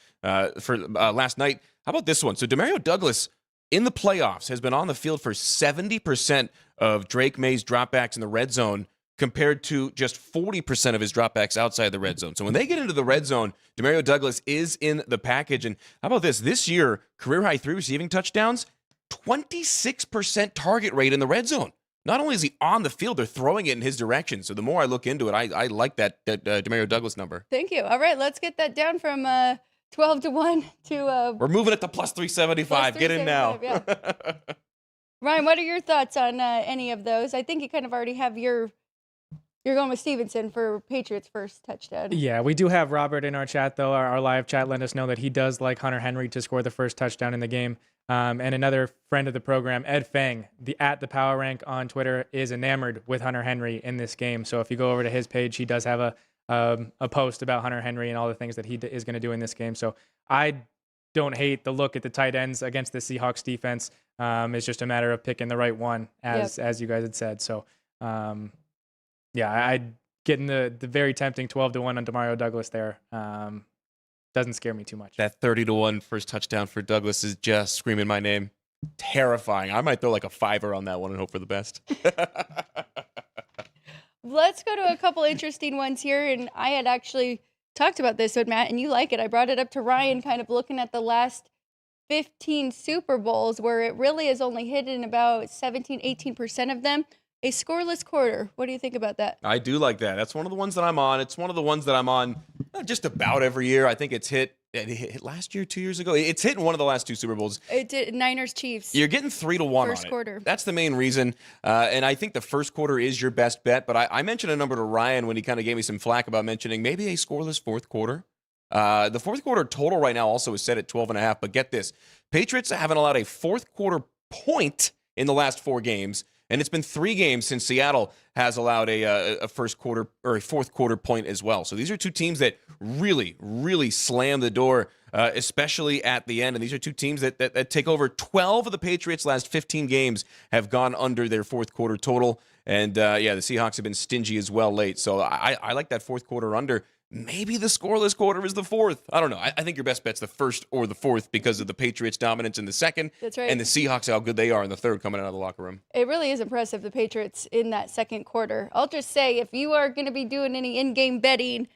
for last night. How about this one? So Demario Douglas in the playoffs has been on the field for 70% of Drake May's dropbacks in the red zone compared to just 40% of his dropbacks outside the red zone. So when they get into the red zone, Demario Douglas is in the package. And how about this? This year, career high 3 receiving touchdowns, 26% target rate in the red zone. Not only is he on the field, they're throwing it in his direction. So the more I look into it, I like that Demario Douglas number. Thank you. All right, let's get that down from 12-1 to... We're moving it to plus 375. Get in now. Yeah. Ryan, what are your thoughts on any of those? I think you kind of already have you're going with Stevenson for Patriots' first touchdown. Yeah, we do have Robert in our chat, though, our live chat, letting us know that he does like Hunter Henry to score the first touchdown in the game. And another friend of the program, Ed Fang, at the Power Rank on Twitter, is enamored with Hunter Henry in this game. So if you go over to his page, he does have a post about Hunter Henry and all the things that he is going to do in this game. So I don't hate the look at the tight ends against the Seahawks defense. It's just a matter of picking the right one, as you guys had said. So, I'd getting the very tempting 12-1 on Demario Douglas there. Doesn't scare me too much. That 30-1 first touchdown for Douglas is just screaming my name. Terrifying. I might throw like a $5 on that one and hope for the best. Let's go to a couple interesting ones here. And I had actually talked about this with Matt, and you like it. I brought it up to Ryan, kind of looking at the last 15 Super Bowls where it really has only hit in about 17-18% of them. A scoreless quarter. What do you think about that? I do like that. That's one of the ones that I'm on. It's one of the ones that I'm on just about every year. I think it hit last year, 2 years ago. It's hit in one of the last two Super Bowls. It did. Niners Chiefs. You're getting 3-1 first on it. Quarter. That's the main reason. And I think the first quarter is your best bet. But I mentioned a number to Ryan when he kind of gave me some flack about mentioning maybe a scoreless fourth quarter. The fourth quarter total right now also is set at 12.5. But get this. Patriots haven't allowed a fourth quarter point in the last 4 games. And it's been 3 games since Seattle has allowed a first quarter or a fourth quarter point as well. So these are two teams that really, really slam the door, especially at the end. And these are two teams that take over. 12 of the Patriots' last 15 games have gone under their fourth quarter total. And the Seahawks have been stingy as well late. So I like that fourth quarter under. Maybe the scoreless quarter is the fourth. I don't know. I think your best bet's the first or the fourth because of the Patriots' dominance in the second. That's right. And the Seahawks, how good they are in the third coming out of the locker room. It really is impressive, the Patriots in that second quarter. I'll just say, if you are going to be doing any in-game betting,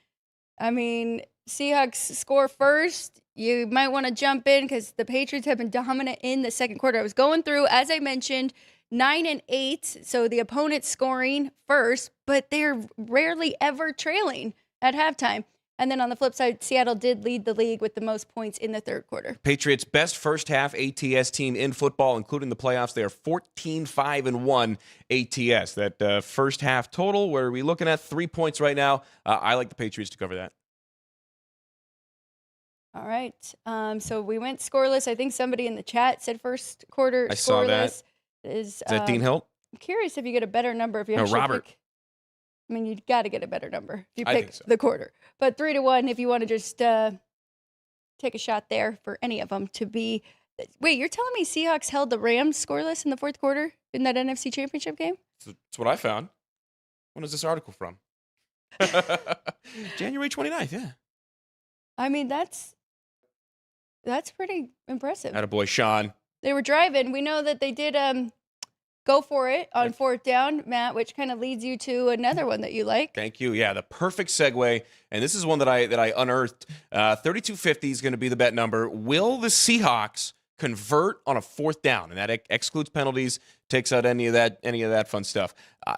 I mean, Seahawks score first, you might want to jump in because the Patriots have been dominant in the second quarter. I was going through, as I mentioned, 9 and 8, so the opponent scoring first, but they're rarely ever trailing at halftime. And then on the flip side, Seattle did lead the league with the most points in the third quarter. Patriots' best first half ATS team in football, including the playoffs. They are 14-5-1 ATS. That first half total, where are we looking at? 3 points right now. I like the Patriots to cover that. All right. So we went scoreless. I think somebody in the chat said first quarter scoreless. I saw that. Is that Dean Hilt? I'm curious if you get a better number if you actually Robert. pick. I mean, you got to get a better number if you I pick think so. the quarter. But 3-1 if you want to just take a shot there for any of them to be. Wait, you're telling me Seahawks held the Rams scoreless in the fourth quarter in that NFC Championship game? That's what I found. When is this article from? January 29th, yeah. I mean, that's pretty impressive. Attaboy, Sean. They were driving. We know that they did go for it on fourth down, Matt, which kind of leads you to another one that you like. Thank you. Yeah, the perfect segue. And this is one that I unearthed. 3250 is going to be the bet number. Will the Seahawks convert on a fourth down? And that excludes penalties, takes out any of that fun stuff.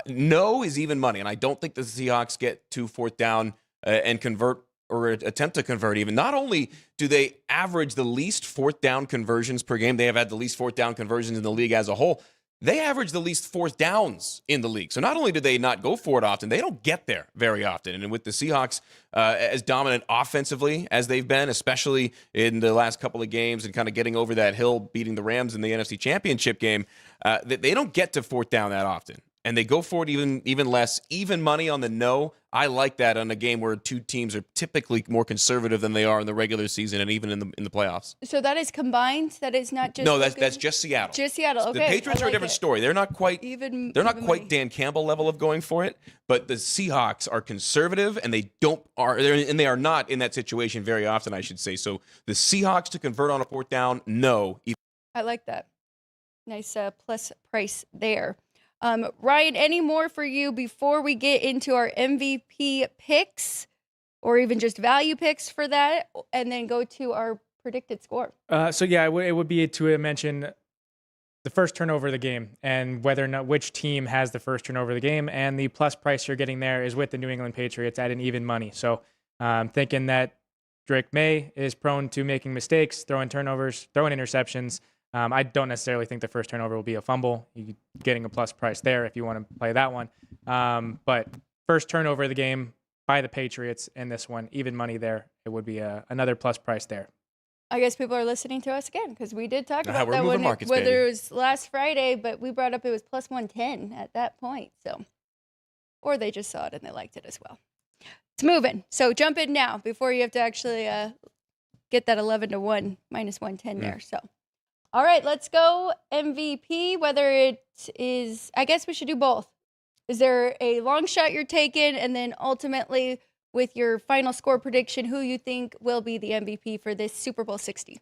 No is even money, and I don't think the Seahawks get to fourth down and convert or attempt to convert even. Not only do they average the least fourth down conversions per game, they have had the least fourth down conversions in the league as a whole. They average the least fourth downs in the league. So not only do they not go for it often, they don't get there very often. And with the Seahawks as dominant offensively as they've been, especially in the last couple of games and kind of getting over that hill, beating the Rams in the NFC Championship game, they don't get to fourth down that often. And they go for it even less. Even money on the no. I like that on a game where two teams are typically more conservative than they are in the regular season and even in the playoffs. So that is combined. That is not just. No, that's just Seattle. Just Seattle. Okay. The Patriots are a different story. They're not quite money. Dan Campbell level of going for it, but the Seahawks are conservative and they are not in that situation very often, I should say. So the Seahawks to convert on a fourth down, no. I like that. Nice plus price there. Ryan, any more for you before we get into our MVP picks or even just value picks for that and then go to our predicted score? It would be to mention the first turnover of the game and whether or not which team has the first turnover of the game, and the plus price you're getting there is with the New England Patriots at an even money. So thinking that Drake May is prone to making mistakes, throwing turnovers, throwing interceptions. I don't necessarily think the first turnover will be a fumble. You're getting a plus price there if you want to play that one. But first turnover of the game by the Patriots in this one, even money there. It would be another plus price there. I guess people are listening to us again because we did talk about that one, markets, whether baby. it was last Friday, but we brought up it was plus 110 at that point. So, or they just saw it and they liked it as well. It's moving. So jump in now before you have to actually get that 11-1 minus 110 there. So, all right, let's go MVP. Whether it is, I guess we should do both. Is there a long shot you're taking, and then ultimately with your final score prediction, who you think will be the MVP for this Super Bowl 60?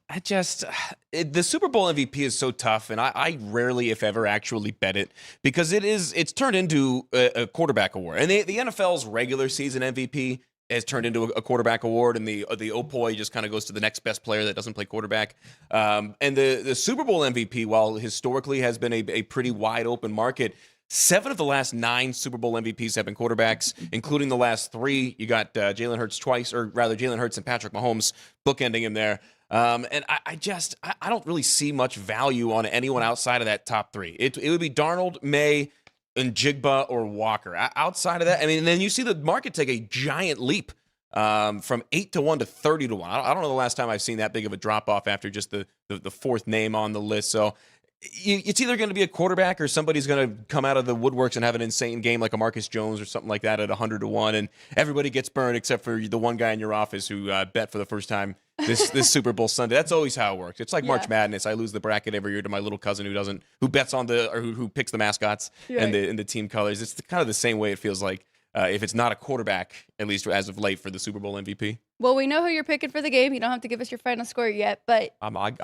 The Super Bowl MVP is so tough, and I rarely, if ever, actually bet it because it's turned into a quarterback award. And the NFL's regular season MVP has turned into a quarterback award, and the OPOY just kind of goes to the next best player that doesn't play quarterback. And the Super Bowl MVP, while historically has been a pretty wide open market, 7 of the last 9 Super Bowl MVPs have been quarterbacks, including the last 3. You got Jalen Hurts twice, or rather Jalen Hurts and Patrick Mahomes bookending him there. And I don't really see much value on anyone outside of that top 3. It would be Darnold, May, and Jigba or Walker. Outside of that, I mean, and then you see the market take a giant leap from 8-1 to 30-1. I don't know the last time I've seen that big of a drop off after just the 4th name on the list. So it's either going to be a quarterback or somebody's going to come out of the woodworks and have an insane game like a Marcus Jones or something like that at 100-1, and everybody gets burned except for the one guy in your office who bet for the first time this Super Bowl Sunday. That's always how it works. It's like March Madness. I lose the bracket every year to my little cousin who bets on who picks the mascots and the team colors. It's kind of the same way it feels like if it's not a quarterback, at least as of late, for the Super Bowl MVP. Well, we know who you're picking for the game. You don't have to give us your final score yet, but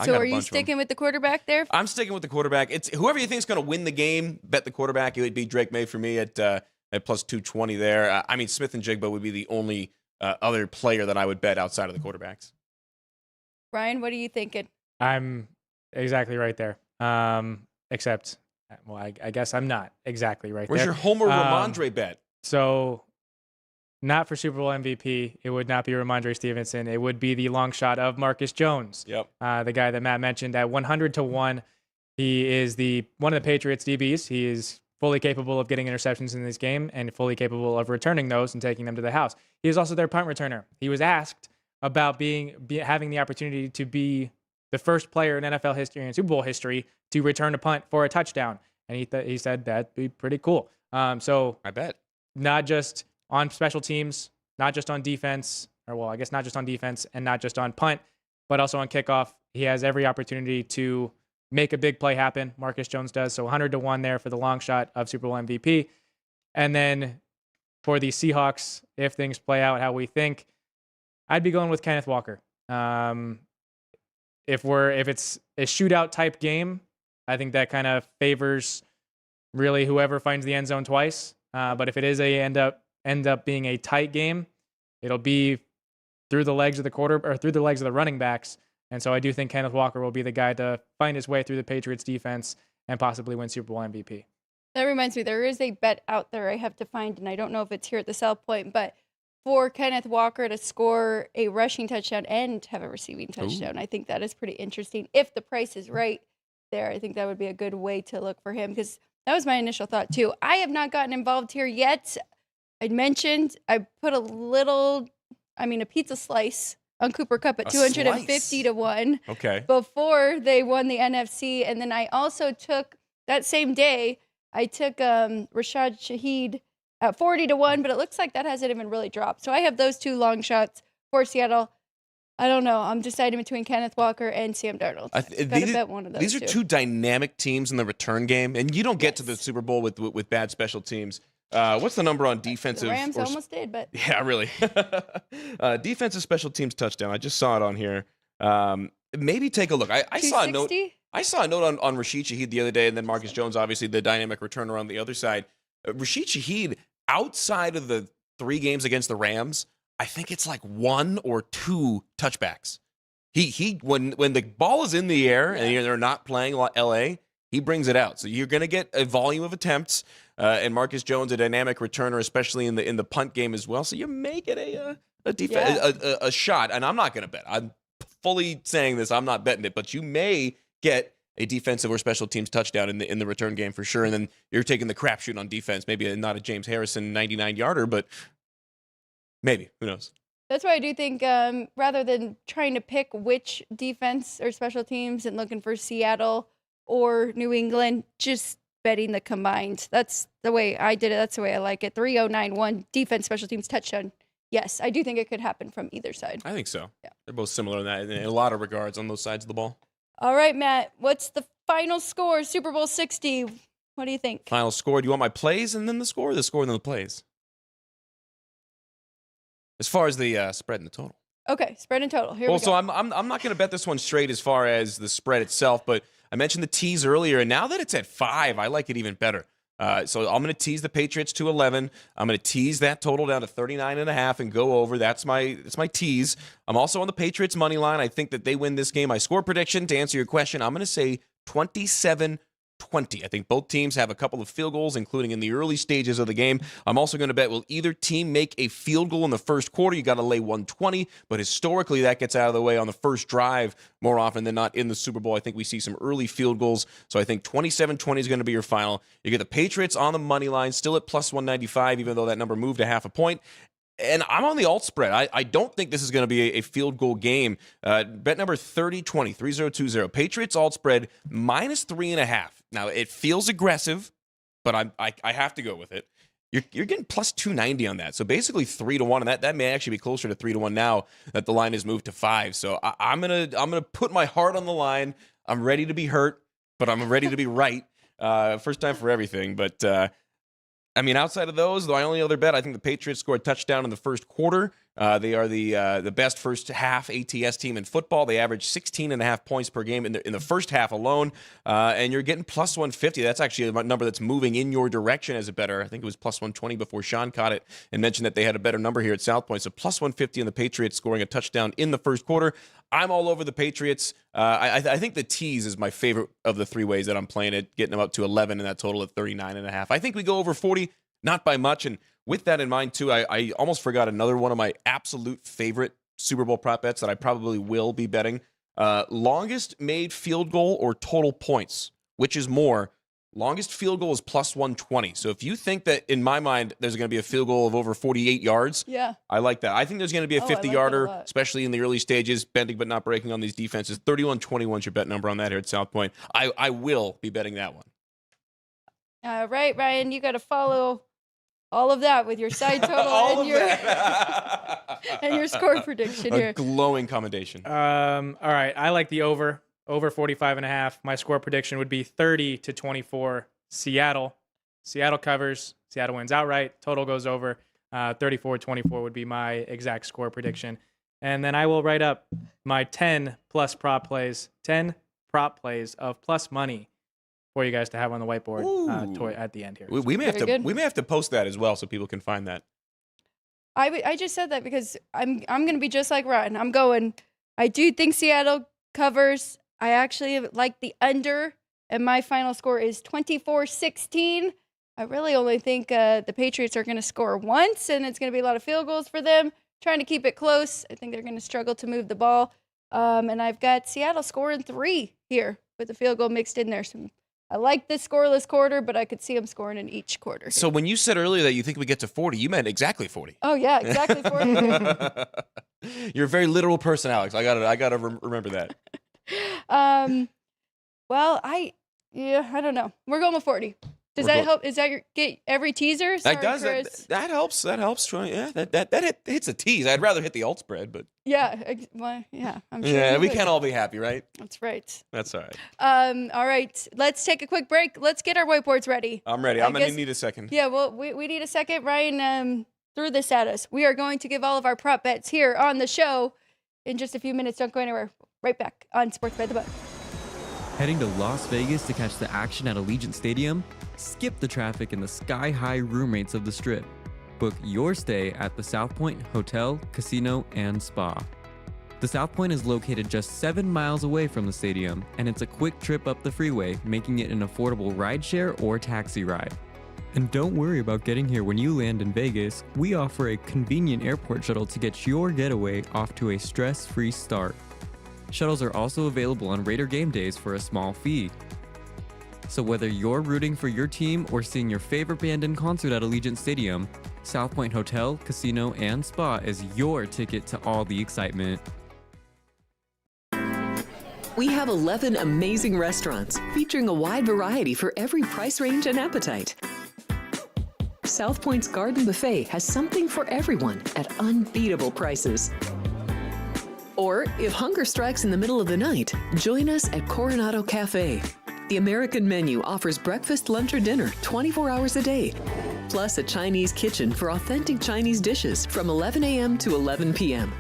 so are you sticking with the quarterback there? I'm sticking with the quarterback. It's whoever you think is going to win the game. Bet the quarterback. It would be Drake May for me at plus 220 there. I mean, Smith and Jigba would be the only other player that I would bet outside of the quarterbacks. Ryan, what are you thinking? I'm exactly right there. Except, well, I guess I'm not exactly right Where's there. Where's your Homer Ramondre bet? So, not for Super Bowl MVP. It would not be Ramondre Stevenson. It would be the long shot of Marcus Jones. Yep. The guy that Matt mentioned at 100-1. He is one of the Patriots DBs. He is fully capable of getting interceptions in this game and fully capable of returning those and taking them to the house. He is also their punt returner. He was asked about having the opportunity to be the first player in NFL history and Super Bowl history to return a punt for a touchdown, and he said that'd be pretty cool. So I bet. Not just on special teams, not just on defense, I guess not just on defense and not just on punt, but also on kickoff. He has every opportunity to make a big play happen. Marcus Jones does. So 100-1 there for the long shot of Super Bowl MVP. And then for the Seahawks, if things play out how we think, I'd be going with Kenneth Walker. If it's a shootout type game, I think that kind of favors really whoever finds the end zone twice. But if it is end up being a tight game, it'll be through the legs of the running backs. And so I do think Kenneth Walker will be the guy to find his way through the Patriots defense and possibly win Super Bowl MVP. That reminds me, there is a bet out there I have to find, and I don't know if it's here at the South Point, but for Kenneth Walker to score a rushing touchdown and have a receiving touchdown, I think that is pretty interesting. If the price is right there, I think that would be a good way to look for him, because that was my initial thought too. I have not gotten involved here yet. I mentioned I put a pizza slice on Cooper Kupp at 250-1. Okay. Before they won the NFC. And then I also took, that same day, I took Rashad Shaheed at 40-1, but it looks like that hasn't even really dropped. So I have those 2 long shots for Seattle. I don't know. I'm deciding between Kenneth Walker and Sam Darnold. Gotta bet one of those. These are 2 dynamic teams in the return game, and you don't get to the Super Bowl with bad special teams. What's the number on defensive? The Rams almost did, but yeah, really. Defensive special teams touchdown. I just saw it on here. Maybe take a look. I saw a note. I saw a note on Rashid Shaheed the other day, and then Marcus Jones, obviously the dynamic returner on the other side. Rashid Shaheed, outside of the 3 games against the Rams, I think it's like 1 or 2 touchbacks. He when the ball is in the air and they're not playing LA, he brings it out. So you're going to get a volume of attempts, and Marcus Jones, a dynamic returner, especially in the punt game as well. So you may get a shot. And I'm not going to bet. I'm fully saying this. I'm not betting it, but you may get a defensive or special teams touchdown in the return game for sure. And then you're taking the crapshoot on defense. Maybe not a James Harrison 99-yarder, but maybe. Who knows? That's why I do think rather than trying to pick which defense or special teams and looking for Seattle or New England, just betting the combined. That's the way I did it. That's the way I like it. 3091 defense, special teams, touchdown yes, I do think it could happen from either side. I think so. Yeah. They're both similar in that in a lot of regards on those sides of the ball. All right, Matt, what's the final score? Super Bowl 60. What do you think? Final score. Do you want my plays and then the score, or the score and then the plays? As far as the spread and the total. Okay, spread and total. Here we go. So I'm not going to bet this one straight as far as the spread itself, but I mentioned the tease earlier, and now that it's at 5, I like it even better. So I'm going to tease the Patriots to 11. I'm going to tease that total down to 39.5 and go over. That's my tease. I'm also on the Patriots money line. I think that they win this game. My score prediction, to answer your question, I'm going to say 27-20. I think both teams have a couple of field goals, including in the early stages of the game. I'm also going to bet will either team make a field goal in the first quarter? You got to lay 120, but historically that gets out of the way on the first drive more often than not in the Super Bowl. I think we see some early field goals, so I think 27-20 is going to be your final. You get the Patriots on the money line, still at plus 195, even though that number moved a half a point. And I'm on the alt spread. I don't think this is going to be a field goal game. Bet number 3020. Patriots alt spread minus 3.5. Now, it feels aggressive, but I have to go with it. You're getting plus 290 on that. So basically 3-1, and that may actually be closer to 3-1 now that the line has moved to 5. So I'm gonna put my heart on the line. I'm ready to be hurt, but I'm ready to be right. First time for everything, but. I mean, outside of those, my only other bet, I think the Patriots scored a touchdown in the first quarter. They are the best first half ATS team in football. They average 16.5 points per game in the first half alone. And you're getting plus 150. That's actually a number that's moving in your direction as a better. I think it was plus 120 before Sean caught it and mentioned that they had a better number here at South Point. So plus 150 on the Patriots scoring a touchdown in the first quarter. I'm all over the Patriots. I think the tease is my favorite of the 3 ways that I'm playing it, getting them up to 11 and that total at 39.5. I think we go over 40, not by much. And with that in mind, too, I almost forgot another one of my absolute favorite Super Bowl prop bets that I probably will be betting. Longest made field goal or total points, which is more. Longest field goal is plus 120. So if you think that, in my mind, there's going to be a field goal of over 48 yards, yeah, I like that. I think there's going to be a 50-yarder, especially in the early stages, bending but not breaking on these defenses. 31-21 is your bet number on that here at South Point. I will be betting that one. All right, Ryan, you got to follow all of that with your side total and your and your score prediction here. A glowing commendation. All right, I like the over 45.5. My score prediction would be 30-24 Seattle. Seattle covers. Seattle wins outright. Total goes over. 34-24 would be my exact score prediction. And then I will write up my 10 plus prop plays, 10 prop plays of plus money for you guys to have on the whiteboard at the end here. We may have to post that as well so people can find that. I just said that because I'm going to be just like Ryan. I do think Seattle covers. I actually like the under, and my final score is 24-16. I really only think the Patriots are going to score once, and it's going to be a lot of field goals for them. Trying to keep it close. I think they're going to struggle to move the ball. And I've got Seattle scoring 3 here with the field goal mixed in there. So I like this scoreless quarter, but I could see them scoring in each quarter. So when you said earlier that you think we get to 40, you meant exactly 40. Oh, yeah, exactly 40. You're a very literal person, Alex. I gotta remember that. Well, I don't know. We're going with 40. Does that help? Is that get every teaser? Sorry, that does. That helps. That helps. Yeah, that hits a tease. I'd rather hit the alt spread, but yeah, I'm sure. Yeah, we can't all be happy, right? That's right. That's all right. All right. Let's take a quick break. Let's get our whiteboards ready. I'm ready. I'm gonna need a second. Yeah. Well, we need a second. Ryan threw this at us. We are going to give all of our prop bets here on the show in just a few minutes. Don't go anywhere. Right back on Sports by the Book. Heading to Las Vegas to catch the action at Allegiant Stadium? Skip the traffic and the sky-high room rates of the Strip. Book your stay at the South Point Hotel, Casino, and Spa. The South Point is located just 7 miles away from the stadium, and it's a quick trip up the freeway, making it an affordable rideshare or taxi ride. And don't worry about getting here when you land in Vegas. We offer a convenient airport shuttle to get your getaway off to a stress-free start. Shuttles are also available on Raider game days for a small fee. So whether you're rooting for your team or seeing your favorite band in concert at Allegiant Stadium, South Point Hotel, Casino, and Spa is your ticket to all the excitement. We have 11 amazing restaurants featuring a wide variety for every price range and appetite. South Point's Garden Buffet has something for everyone at unbeatable prices. Or, if hunger strikes in the middle of the night, join us at Coronado Cafe. The American menu offers breakfast, lunch, or dinner 24 hours a day, plus a Chinese kitchen for authentic Chinese dishes from 11 a.m. to 11 p.m.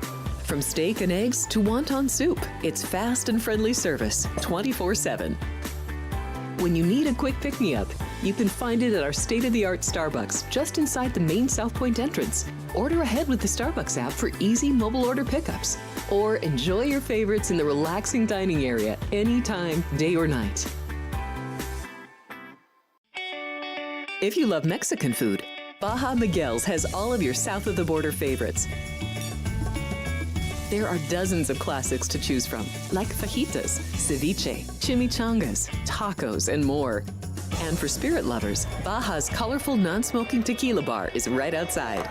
From steak and eggs to wonton soup, it's fast and friendly service 24/7. When you need a quick pick-me-up, you can find it at our state-of-the-art Starbucks just inside the main South Point entrance. Order ahead with the Starbucks app for easy mobile order pickups. Or enjoy your favorites in the relaxing dining area anytime, day or night. If you love Mexican food, Baja Miguel's has all of your south of the border favorites. There are dozens of classics to choose from, like fajitas, ceviche, chimichangas, tacos, and more. And for spirit lovers, Baja's colorful non-smoking tequila bar is right outside.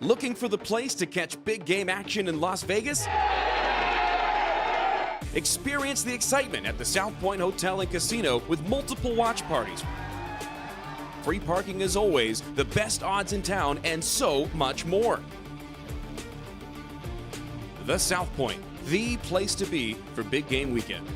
Looking for the place to catch big game action in Las Vegas? Experience the excitement at the South Point Hotel and Casino with multiple watch parties. Free parking as always, the best odds in town, and so much more. The South Point, the place to be for big game weekend.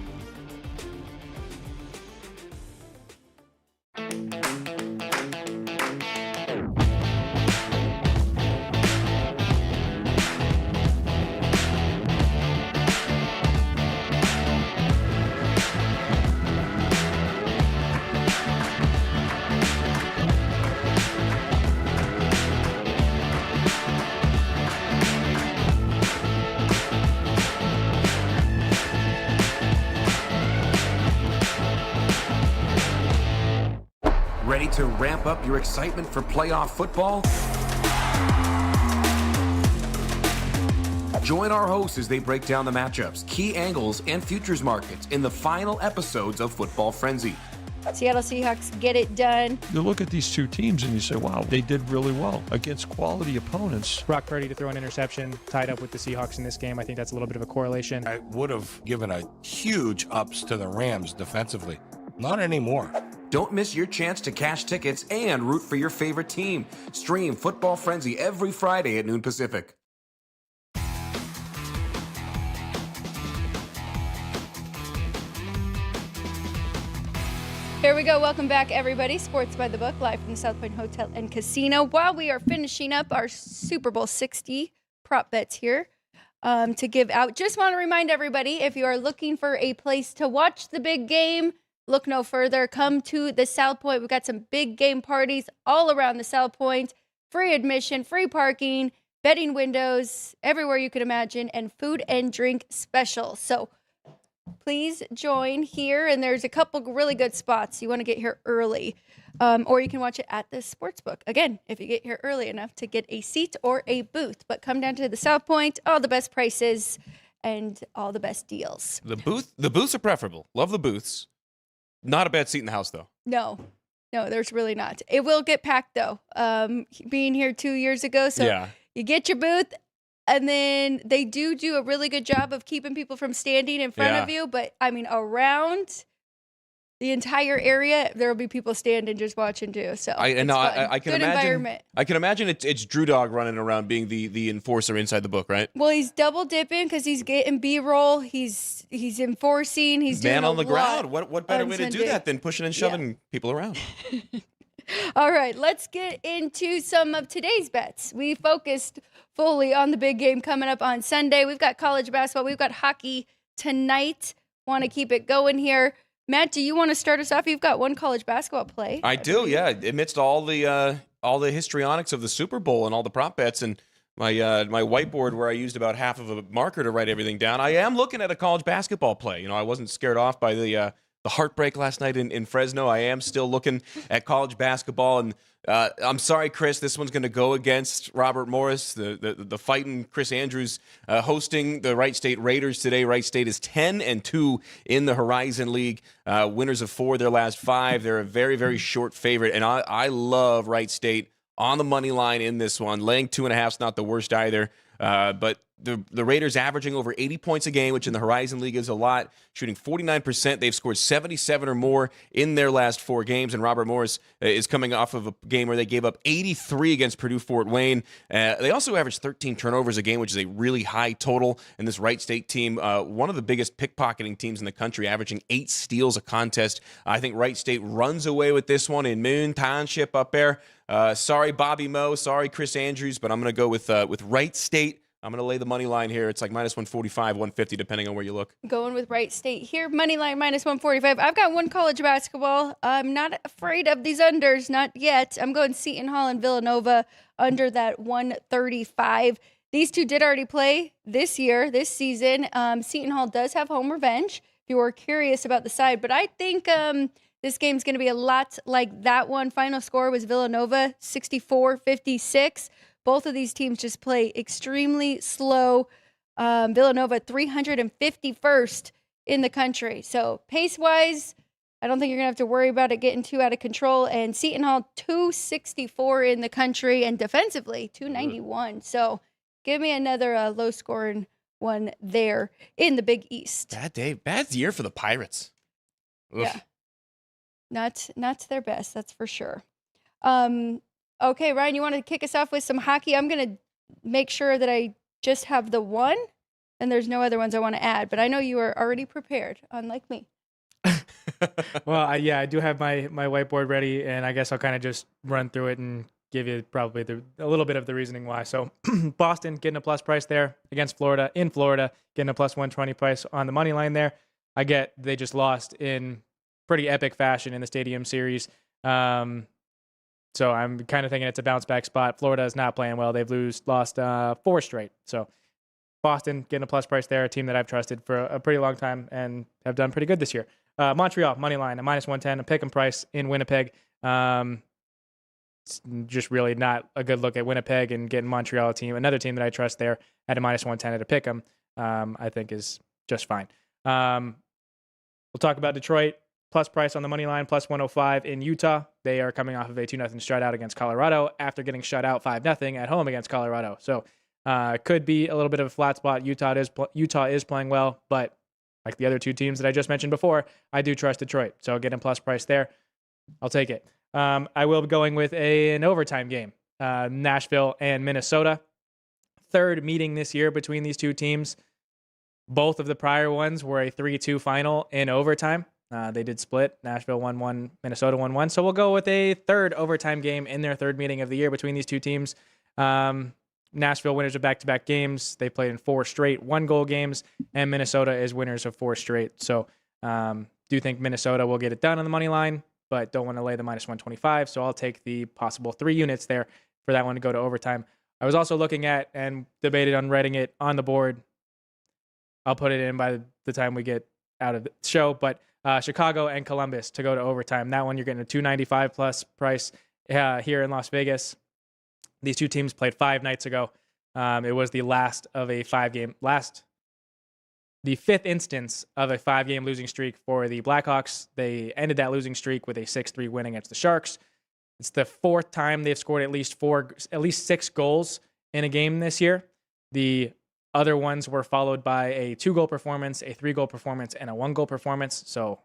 Ready to ramp up your excitement for playoff football? Join our hosts as they break down the matchups, key angles, and futures markets in the final episodes of Football Frenzy. Seattle Seahawks get it done. You look at these two teams and you say, wow, they did really well against quality opponents. Brock Purdy to throw an interception, tied up with the Seahawks in this game. I think that's a little bit of a correlation. I would have given a huge ups to the Rams defensively. Not anymore. Don't miss your chance to cash tickets and root for your favorite team. Stream Football Frenzy every Friday at noon Pacific. Here we go. Welcome back, everybody. Sports by the Book, live from the South Point Hotel and Casino. While we are finishing up our Super Bowl 60 prop bets here to give out, just want to remind everybody, if you are looking for a place to watch the big game, look no further. Come to the South Point. We've got some big game parties all around the South Point. Free admission, free parking, betting windows, everywhere you can imagine, and food and drink specials. So please join here. And there's a couple really good spots. You want to get here early. Or you can watch it at the Sportsbook. Again, if you get here early enough to get a seat or a booth. But come down to the South Point, all the best prices and all the best deals. The booths are preferable. Love the booths. Not a bad seat in the house, though. No, there's really not. It will get packed, though. Being here 2 years ago, so Yeah. you get your booth, and then they do a really good job of keeping people from standing in front of you. But, I mean, around the entire area, there will be people standing just watching, too. So I can good imagine. environment. I can imagine it's Drew Dog running around being the enforcer inside the book, right? Well, he's double dipping because he's getting B-roll. He's enforcing. He's doing Man on the lot ground. What better on way to do Sunday. that than pushing and shoving people around? All right, let's get into some of today's bets. We focused fully on the big game coming up on Sunday. We've got college basketball. We've got hockey tonight. Want to keep it going here. Matt, do you want to start us off? You've got one college basketball play. I do, yeah. Amidst all the histrionics of the Super Bowl and all the prop bets and my whiteboard where I used about half of a marker to write everything down, I am looking at a college basketball play. You know, I wasn't scared off by the heartbreak last night in Fresno. I am still looking at college basketball, and I'm sorry, Chris, this one's going to go against Robert Morris, the fighting Chris Andrews, hosting the Wright State Raiders today. Wright State is 10-2 in the Horizon League, winners of 4 their last 5. They're a very, very short favorite, and I love Wright State on the money line in this one. Laying 2.5 is not the worst either, but the Raiders averaging over 80 points a game, which in the Horizon League is a lot, shooting 49%. They've scored 77 or more in their last 4 games, and Robert Morris is coming off of a game where they gave up 83 against Purdue Fort Wayne. They also averaged 13 turnovers a game, which is a really high total. And this Wright State team, one of the biggest pickpocketing teams in the country, averaging 8 steals a contest. I think Wright State runs away with this one in Moon Township up there. Sorry, Bobby Moe. Sorry, Chris Andrews, but I'm going to go with Wright State. I'm going to lay the money line here. It's like minus 145, 150, depending on where you look. Going with Wright State here. Money line minus 145. I've got one college basketball. I'm not afraid of these unders. Not yet. I'm going Seton Hall and Villanova under that 135. These two did already play this season. Seton Hall does have home revenge, if you were curious about the side. But I think this game's going to be a lot like that one. Final score was Villanova 64-56. Both of these teams just play extremely slow. Villanova 351st in the country. So pace-wise, I don't think you're going to have to worry about it getting too out of control. And Seton Hall 264 in the country, and defensively 291. So give me another low-scoring one there in the Big East. Bad year for the Pirates. Oof. Yeah. Not their best, that's for sure. Okay, Ryan, you want to kick us off with some hockey? I'm going to make sure that I just have the one, and there's no other ones I want to add. But I know you are already prepared, unlike me. Well, I do have my whiteboard ready, and I guess I'll kind of just run through it and give you probably a little bit of the reasoning why. So Boston getting a plus price there against Florida, in Florida, getting a plus 120 price on the money line there. I get they just lost in pretty epic fashion in the Stadium Series. So I'm kind of thinking it's a bounce back spot. Florida is not playing well. They've lost 4 straight. So Boston getting a plus price there, a team that I've trusted for a pretty long time and have done pretty good this year. Montreal, money line, a minus 110, a pick 'em price in Winnipeg. It's just really not a good look at Winnipeg, and getting Montreal another team that I trust there at a minus 110 at a pick 'em, I think is just fine. We'll talk about Detroit. Plus price on the money line, plus 105 in Utah. They are coming off of a 2-0 shutout against Colorado after getting shut out 5-0 at home against Colorado. So could be a little bit of a flat spot. Utah is playing well, but like the other two teams that I just mentioned before, I do trust Detroit. So getting plus price there, I'll take it. I will be going with an overtime game, Nashville and Minnesota. Third meeting this year between these two teams. Both of the prior ones were a 3-2 final in overtime. They did split. Nashville 1-1, Minnesota 1-1. So we'll go with a third overtime game in their third meeting of the year between these two teams. Nashville winners of back-to-back games. They played in 4 straight one-goal games, and Minnesota is winners of 4 straight. So do think Minnesota will get it done on the money line, but don't want to lay the minus 125. So I'll take the possible 3 units there for that one to go to overtime. I was also looking at and debated on writing it on the board. I'll put it in by the time we get out of the show, but Chicago and Columbus to go to overtime. That one you're getting a 295 plus price here in Las Vegas. These two teams played 5 nights ago. It was the the 5th instance of a 5-game losing streak for the Blackhawks. They ended that losing streak with a 6-3 win against the Sharks. It's the 4th time they've scored at least 6 goals in a game this year. The other ones were followed by a 2-goal performance, a 3-goal performance, and a 1-goal performance. So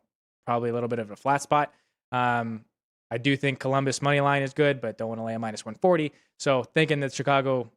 probably a little bit of a flat spot. I do think Columbus money line is good, but don't want to lay a minus 140. So thinking that Chicago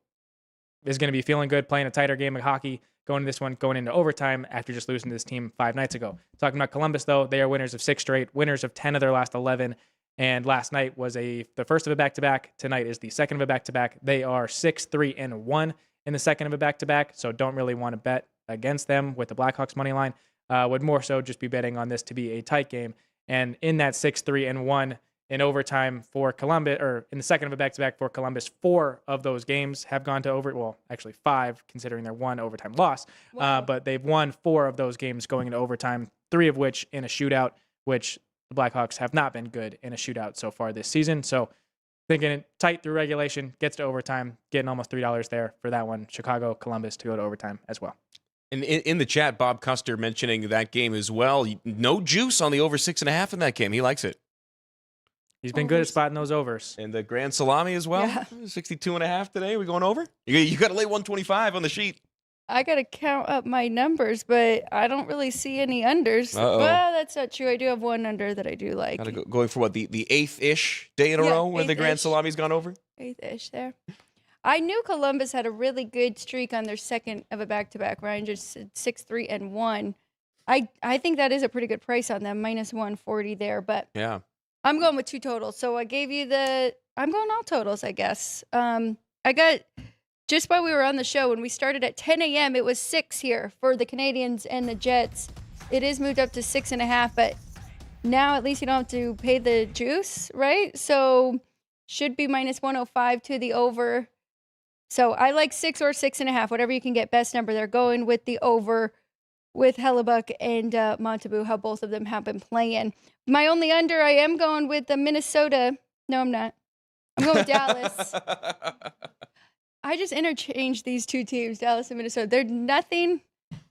is going to be feeling good, playing a tighter game of hockey, going into overtime after just losing to this team 5 nights ago. Talking about Columbus, though, they are winners of 6 straight, winners of 10 of their last 11. And last night was the first of a back-to-back. Tonight is the second of a back-to-back. They are 6-3-1 in the second of a back-to-back, so don't really want to bet against them with the Blackhawks money line. Would more so just be betting on this to be a tight game. And in that 6-3-1 in overtime for Columbus, or in the second of a back-to-back for Columbus, 4 of those games have gone to well, actually 5, considering their 1 overtime loss. Wow. But they've won 4 of those games going into overtime, 3 of which in a shootout, which the Blackhawks have not been good in a shootout so far this season. So thinking it tight through regulation, gets to overtime, getting almost $3 there for that one. Chicago, Columbus to go to overtime as well. And in the chat, Bob Custer mentioning that game as well. No juice on the over 6.5 in that game. He likes it. He's been good at spotting those overs. And the Grand Salami as well. Yeah. 62.5 today. We going over? You got to lay 125 on the sheet. I got to count up my numbers, but I don't really see any unders. Uh-oh. Well, that's not true. I do have one under that I do like. Going for what, the eighth-ish day in a row where the Grand eighth-ish. Salami's gone over? Eighth-ish there. I knew Columbus had a really good streak on their second of a back-to-back. Ryan just said 6-3-1. I think that is a pretty good price on them, minus 140 there. But Yeah. I'm going with 2 totals. So I gave you I'm going all totals, I guess. I got, just while we were on the show, when we started at 10 a.m., it was 6 here for the Canadians and the Jets. It is moved up to 6.5, but now at least you don't have to pay the juice, right? So should be minus 105 to the over. So I like 6 or 6.5, whatever you can get. Best number. They're going with the over with Hellebuck and Montagu, how both of them have been playing. My only under, I am going with the Minnesota. No, I'm not. I'm going with Dallas. I just interchanged these two teams, Dallas and Minnesota. They're nothing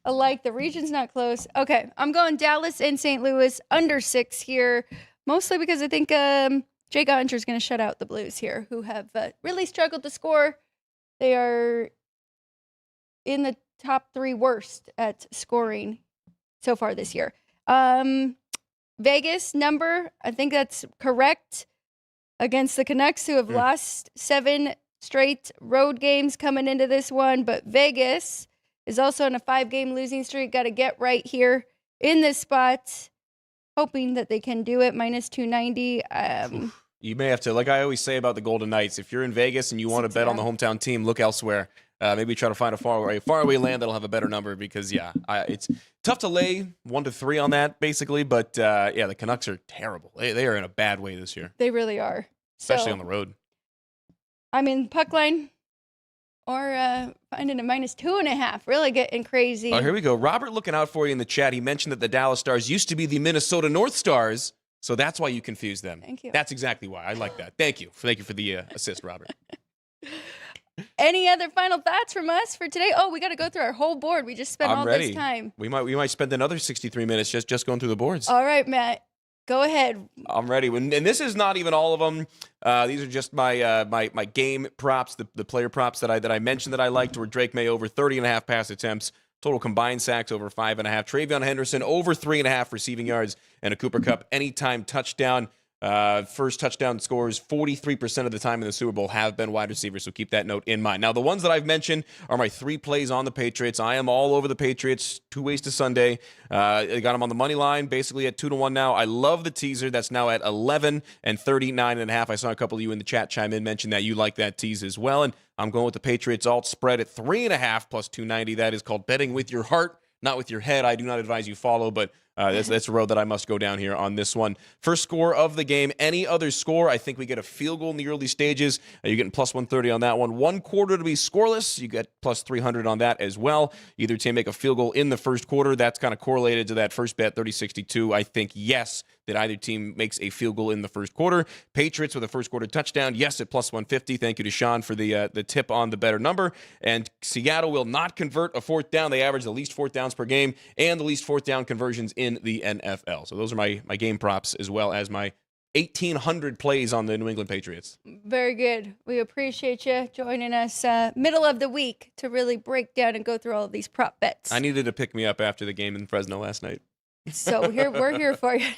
alike. The region's not close. Okay, I'm going Dallas and St. Louis under 6 here, mostly because I think Jake Ottinger is going to shut out the Blues here, who have really struggled to score. They are in the top 3 worst at scoring so far this year. Vegas number, I think that's correct against the Canucks, who have lost 7 straight road games coming into this one. But Vegas is also on a 5-game losing streak. Got to get right here in this spot, hoping that they can do it. Minus 290. You may have to, like I always say about the Golden Knights, if you're in Vegas and you want to bet on the hometown team, look elsewhere. Maybe try to find a faraway land that'll have a better number because, it's tough to lay 1 to 3 on that, basically. But, the Canucks are terrible. They are in a bad way this year. They really are. Especially on the road. I mean, puck line or finding a minus 2.5. Really getting crazy. Oh, here we go. Robert looking out for you in the chat. He mentioned that the Dallas Stars used to be the Minnesota North Stars, so that's why you confused them. Thank you. That's exactly why. I like that. Thank you for the assist, Robert. Any other final thoughts from us for today? Oh, we got to go through our whole board. We just spent all ready. this time. We might spend another 63 minutes just going through the boards. All right, Matt. Go ahead. I'm ready. And this is not even all of them. These are just my game props, the player props that I mentioned that I liked were Drake May over 30.5 pass attempts, total combined sacks over 5.5, Travion Henderson over 3.5 receiving yards, and a Cooper Kupp anytime touchdown. First touchdown scores 43% of the time in the Super Bowl have been wide receivers, so keep that note in mind. Now, the ones that I've mentioned are my 3 plays on the Patriots. I am all over the Patriots, 2 ways to Sunday. I got them on the money line, basically at 2-1 now. I love the teaser. That's now at 11 and 39.5. I saw a couple of you in the chat chime in, mention that you like that tease as well, and I'm going with the Patriots alt spread at 3.5 plus 290. That is called betting with your heart, not with your head. I do not advise you follow, but that's a road that I must go down here on this one. First score of the game. Any other score, I think we get a field goal in the early stages. You're getting plus 130 on that one. 1 quarter to be scoreless. You get plus 300 on that as well. Either team make a field goal in the first quarter. That's kind of correlated to that first bet, 30-62. I think yes, that either team makes a field goal in the first quarter. Patriots with a first quarter touchdown. Yes, at plus 150. Thank you to Sean for the tip on the better number. And Seattle will not convert a 4th down. They average the least 4th downs per game and the least 4th down conversions in the NFL. So those are my game props as well as my 1,800 plays on the New England Patriots. Very good. We appreciate you joining us middle of the week to really break down and go through all of these prop bets. I needed to pick me up after the game in Fresno last night. So we're here for you.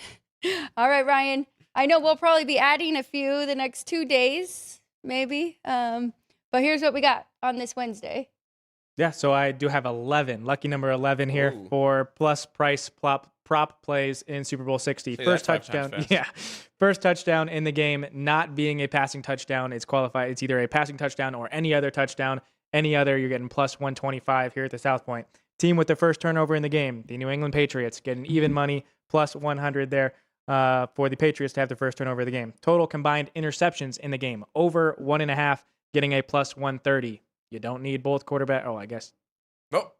All right, Ryan. I know we'll probably be adding a few the next 2 days, maybe. But here's what we got on this Wednesday. Yeah, so I do have 11, lucky number 11 here for plus price prop plays in Super Bowl 60. First touchdown, first touchdown in the game, not being a passing touchdown. It's qualified. It's either a passing touchdown or any other touchdown. Any other, you're getting plus 125 here at the South Point. Team with the first turnover in the game, the New England Patriots, getting even money, plus 100 there for the Patriots to have the first turnover of the game. Total combined interceptions in the game, over 1.5, getting a plus 130. You don't need both quarterbacks. Oh, I guess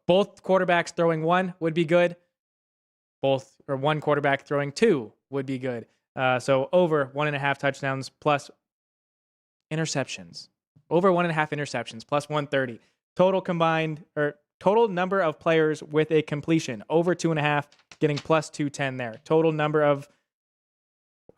both quarterbacks throwing 1 would be good. One quarterback throwing 2 would be good. So over 1.5 touchdowns plus interceptions. Over 1.5 interceptions plus 130. Total combined or total number of players with a completion over 2.5, getting plus 210 there. Total number of,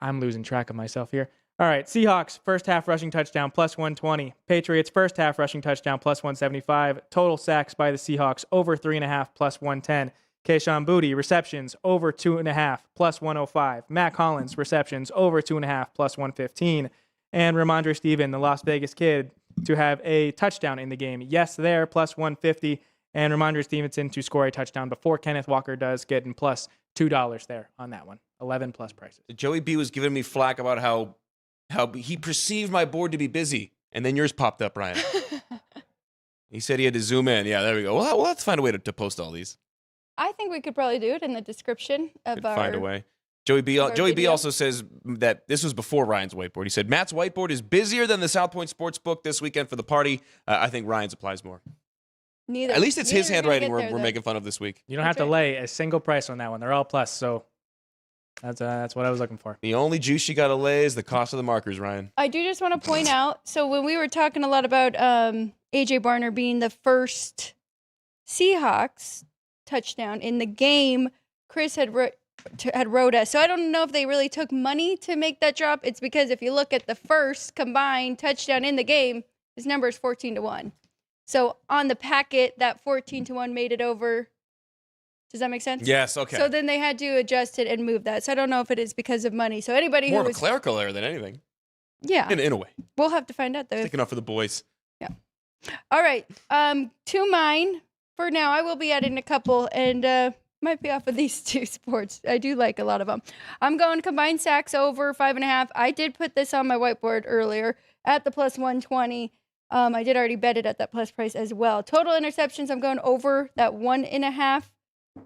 I'm losing track of myself here. All right, Seahawks first half rushing touchdown plus 120. Patriots first half rushing touchdown plus 175. Total sacks by the Seahawks over 3.5 plus 110. Kayshon Boutte receptions over 2.5 plus 105. Matt Collins receptions over 2.5 plus 115. And Ramondre Stevenson, the Las Vegas kid, to have a touchdown in the game. Yes, there plus 150. And Ramondre Stevenson to score a touchdown before Kenneth Walker does, getting plus $2 there on that one. 11 plus prices. Joey B was giving me flack about how he perceived my board to be busy, and then yours popped up, Ryan. He said he had to zoom in. Yeah, there we go. Well, let's find a way to post all these. I think we could probably do it in the description of our. Find a way. Joey B also says that this was before Ryan's whiteboard. He said Matt's whiteboard is busier than the South Point Sportsbook this weekend for the party. I think Ryan's applies more. Neither. At least it's his handwriting we're making fun of this week. You don't have to lay a single price on that one. They're all plus, so that's what I was looking for. The only juice you got to lay is the cost of the markers, Ryan. I do just want to point out, so when we were talking a lot about A.J. Barner being the first Seahawks touchdown in the game, Chris had wrote us. So I don't know if they really took money to make that drop. It's because if you look at the first combined touchdown in the game, his number is 14-1. So on the packet, that 14-1 made it over. Does that make sense? Yes, okay. So then they had to adjust it and move that. So I don't know if it is because of money. So anybody More who of a clerical error than anything. Yeah. In a way. We'll have to find out, though. Sticking up for the boys. Yeah. All right. To mine. For now, I will be adding a couple, and might be off of these two sports. I do like a lot of them. I'm going combined sacks over 5.5. I did put this on my whiteboard earlier at the plus 120. I did already bet it at that plus price as well. Total interceptions, I'm going over that 1.5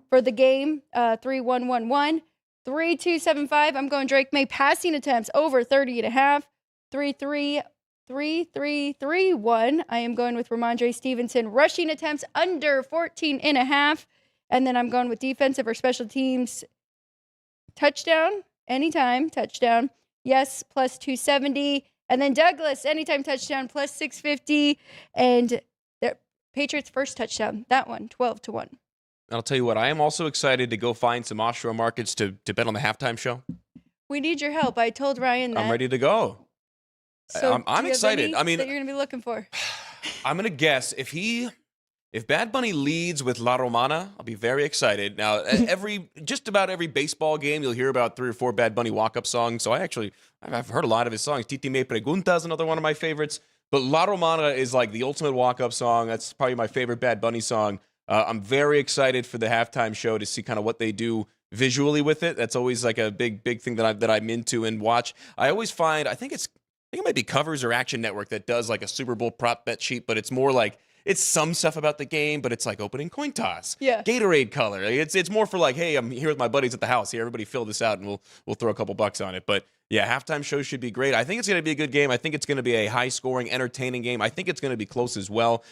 for the game. 3-1-1-1. 3-2-7-5. I'm going Drake May passing attempts over 30.5. 3-3-3-3-3-1. I am going with Ramondre Stevenson rushing attempts under 14.5. And then I'm going with defensive or special teams touchdown, anytime touchdown. Yes, plus 270. And then Douglas, anytime touchdown, plus 650. And the Patriots first touchdown, that one, 12-1. I'll tell you what, I am also excited to go find some offshore markets to bet on the halftime show. We need your help. I told Ryan that. I'm ready to go. So I'm excited. I mean, that you're going to be looking for. I'm going to guess if Bad Bunny leads with La Romana, I'll be very excited. Now, just about every baseball game, you'll hear about 3 or 4 Bad Bunny walk-up songs. So I've heard a lot of his songs. Titi Me Pregunta is another one of my favorites. But La Romana is like the ultimate walk-up song. That's probably my favorite Bad Bunny song. I'm very excited for the halftime show to see kind of what they do visually with it. That's always like a big thing that I'm into and watch. I always find, I think it might be Covers or Action Network that does like a Super Bowl prop bet sheet, but it's more like, it's some stuff about the game, but it's like opening coin toss. Yeah. Gatorade color. It's more for like, hey, I'm here with my buddies at the house. Here, everybody fill this out, and we'll throw a couple bucks on it. But yeah, halftime show should be great. I think it's going to be a good game. I think it's going to be a high-scoring, entertaining game. I think it's going to be close as well.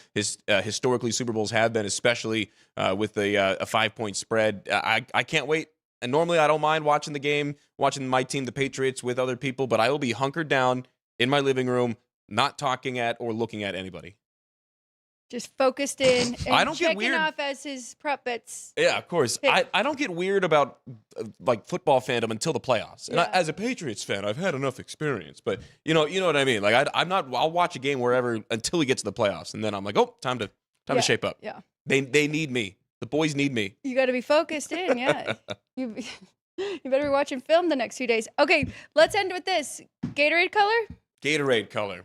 Historically, Super Bowls have been, especially with a 5-point spread. I can't wait. And normally, I don't mind watching the game, watching my team, the Patriots, with other people. But I will be hunkered down in my living room, not talking at or looking at anybody. Just focused in and I don't get checking weird. off as his prop bets. Yeah, of course. I don't get weird about like football fandom until the playoffs. And as a Patriots fan, I've had enough experience. But you know what I mean. Like I'll watch a game wherever until we get to the playoffs, and then I'm like, oh, time to shape up. Yeah. They need me. The boys need me. You got to be focused in. Yeah. you better be watching film the next few days. Okay, let's end with this. Gatorade color. Gatorade color.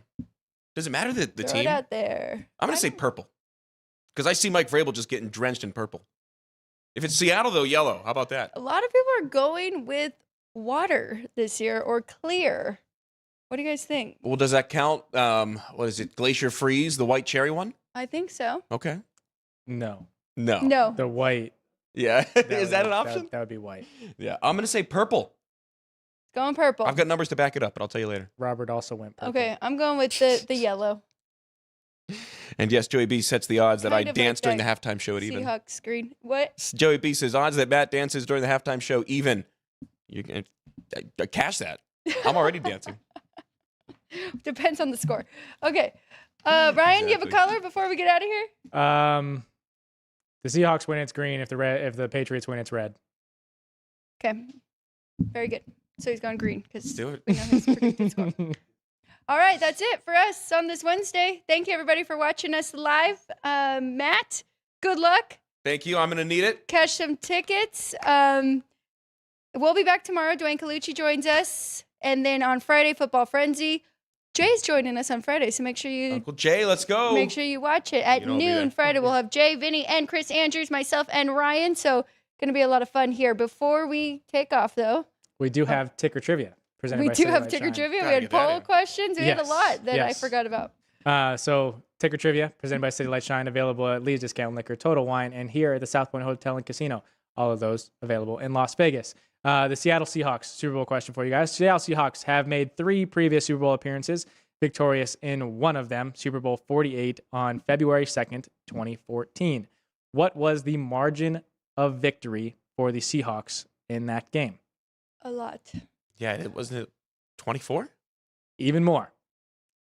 Does it matter the Throw team? it out there. I'm going to say purple. Because I see Mike Vrabel just getting drenched in purple. If it's Seattle, though, yellow. How about that? A lot of people are going with water this year or clear. What do you guys think? Well, does that count? What is it? Glacier Freeze, the white cherry one? I think so. Okay. No. No. The white. Yeah. Is that an option? That would be white. Yeah. I'm going to say purple. Going purple. I've got numbers to back it up, but I'll tell you later. Robert also went purple. Okay, I'm going with the yellow. And yes, Joey B sets the odds that I Kind of dance like during the that halftime show at even. Seahawks screen. What? Joey B says odds that Matt dances during the halftime show even. You can cash that. I'm already dancing. Depends on the score. Okay. Ryan, you have a color before we get out of here? The Seahawks win, it's green. If the Patriots win, it's red. Okay. Very good. So he's gone green because Do it. we know his predicted score. All right, that's it for us on this Wednesday. Thank you, everybody, for watching us live. Matt, good luck. Thank you. I'm going to need it. Catch some tickets. We'll be back tomorrow. Dwayne Colucci joins us. And then on Friday, Football Frenzy. Jay's joining us on Friday, so make sure you Uncle Jay, let's go. Make sure you watch it at You know I'll be noon there. Friday. We'll have Jay, Vinny, and Chris Andrews, myself, and Ryan. So going to be a lot of fun here. Before we take off, though, We do have ticker trivia presented we by do City have Light ticker Shine. trivia. Gotta We had get that poll in. questions. We had a Yes, lot that I yes. forgot about. So ticker trivia presented by City Light Shine, available at Lee's Discount Liquor, Total Wine, and here at the South Point Hotel and Casino. All of those available in Las Vegas. The Seattle Seahawks Super Bowl question for you guys. Seattle Seahawks have made 3 previous Super Bowl appearances, victorious in one of them, Super Bowl 48 on February 2nd, 2014. What was the margin of victory for the Seahawks in that game? A lot. Yeah, it wasn't it 24? Even more.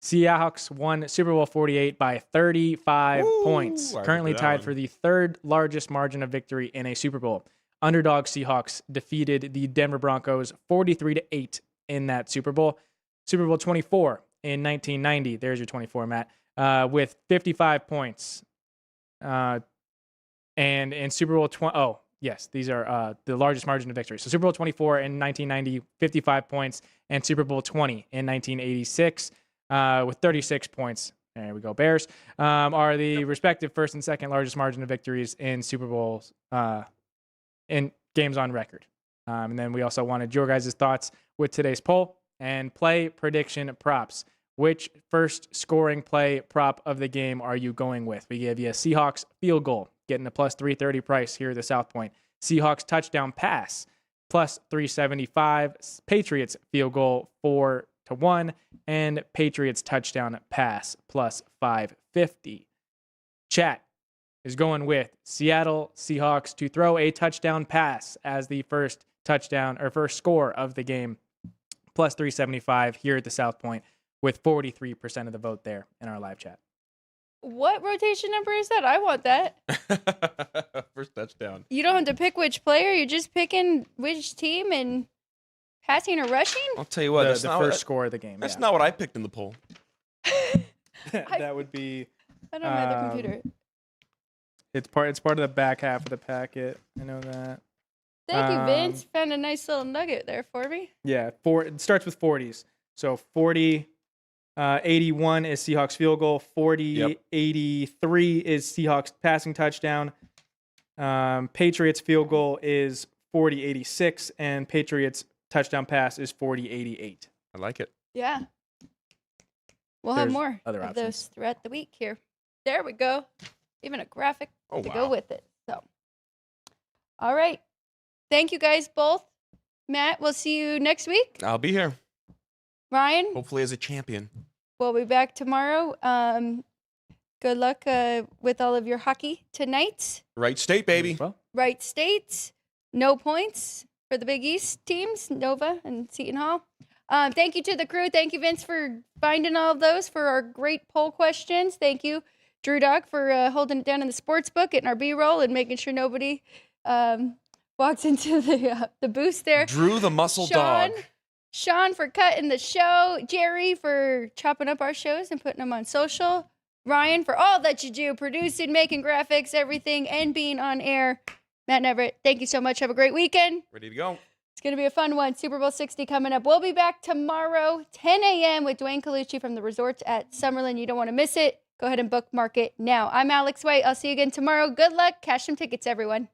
Seahawks won Super Bowl 48 by 35 Ooh, points, I currently remember that tied one. for the 3rd largest margin of victory in a Super Bowl. Underdog Seahawks defeated the Denver Broncos 43-8 in that Super Bowl. Super Bowl 24 in 1990. There's your 24, Matt, with 55 points. And in Super Bowl 20, oh, yes, these are the largest margin of victory. So Super Bowl 24 in 1990, 55 points, and Super Bowl 20 in 1986 with 36 points. There we go. Bears are the respective first and second largest margin of victories in Super Bowls in games on record. And then we also wanted your guys' thoughts with today's poll and play prediction props. Which first scoring play prop of the game are you going with? We gave you a Seahawks field goal, getting a plus 330 price here at the South Point. Seahawks touchdown pass, plus 375. Patriots field goal 4-1, and Patriots touchdown pass plus 550. Chat is going with Seattle Seahawks to throw a touchdown pass as the first touchdown or first score of the game, plus 375 here at the South Point, with 43% of the vote there in our live chat. What rotation number is that? I want that. First touchdown. You don't have to pick which player. You're just picking which team and passing or rushing? I'll tell you what, the that's not first what, score of the game. that's yeah. not what I picked in the poll. That would be. I don't have the computer. It's part of the back half of the packet. I know that. Thank you, Vince. Found a nice little nugget there for me. Yeah, it starts with 40s. So 40, 81 is Seahawks field goal. 40, Yep. 83 is Seahawks passing touchdown. Patriots field goal is 40, 86, and Patriots touchdown pass is 40, 88. I like it. Yeah. We'll have There's more other of options. those throughout the week here. There we go. Even a graphic Oh, to wow. go with it. So, all right. Thank you guys both. Matt, we'll see you next week. I'll be here, Ryan, hopefully as a champion. we'll be back tomorrow. Good luck with all of your hockey tonight. Right state, baby. Well, Right states, no points for the Big East teams, Nova and Seton Hall. Thank you to the crew. Thank you, Vince, for finding all of those for our great poll questions. Thank you, Drew Dog, for holding it down in the sports book, getting our B-roll, and making sure nobody walks into the booth there. Drew the muscle Sean, dog. Sean for cutting the show. Jerry for chopping up our shows and putting them on social. Ryan for all that you do, producing, making graphics, everything, and being on air. Matt and Everett, thank you so much. Have a great weekend. Ready to go. It's going to be a fun one. Super Bowl 60 coming up. We'll be back tomorrow, 10 a.m. with Dwayne Colucci from the Resorts at Summerlin. You don't want to miss it. Go ahead and bookmark it now. I'm Alex White. I'll see you again tomorrow. Good luck. Cash some tickets, everyone.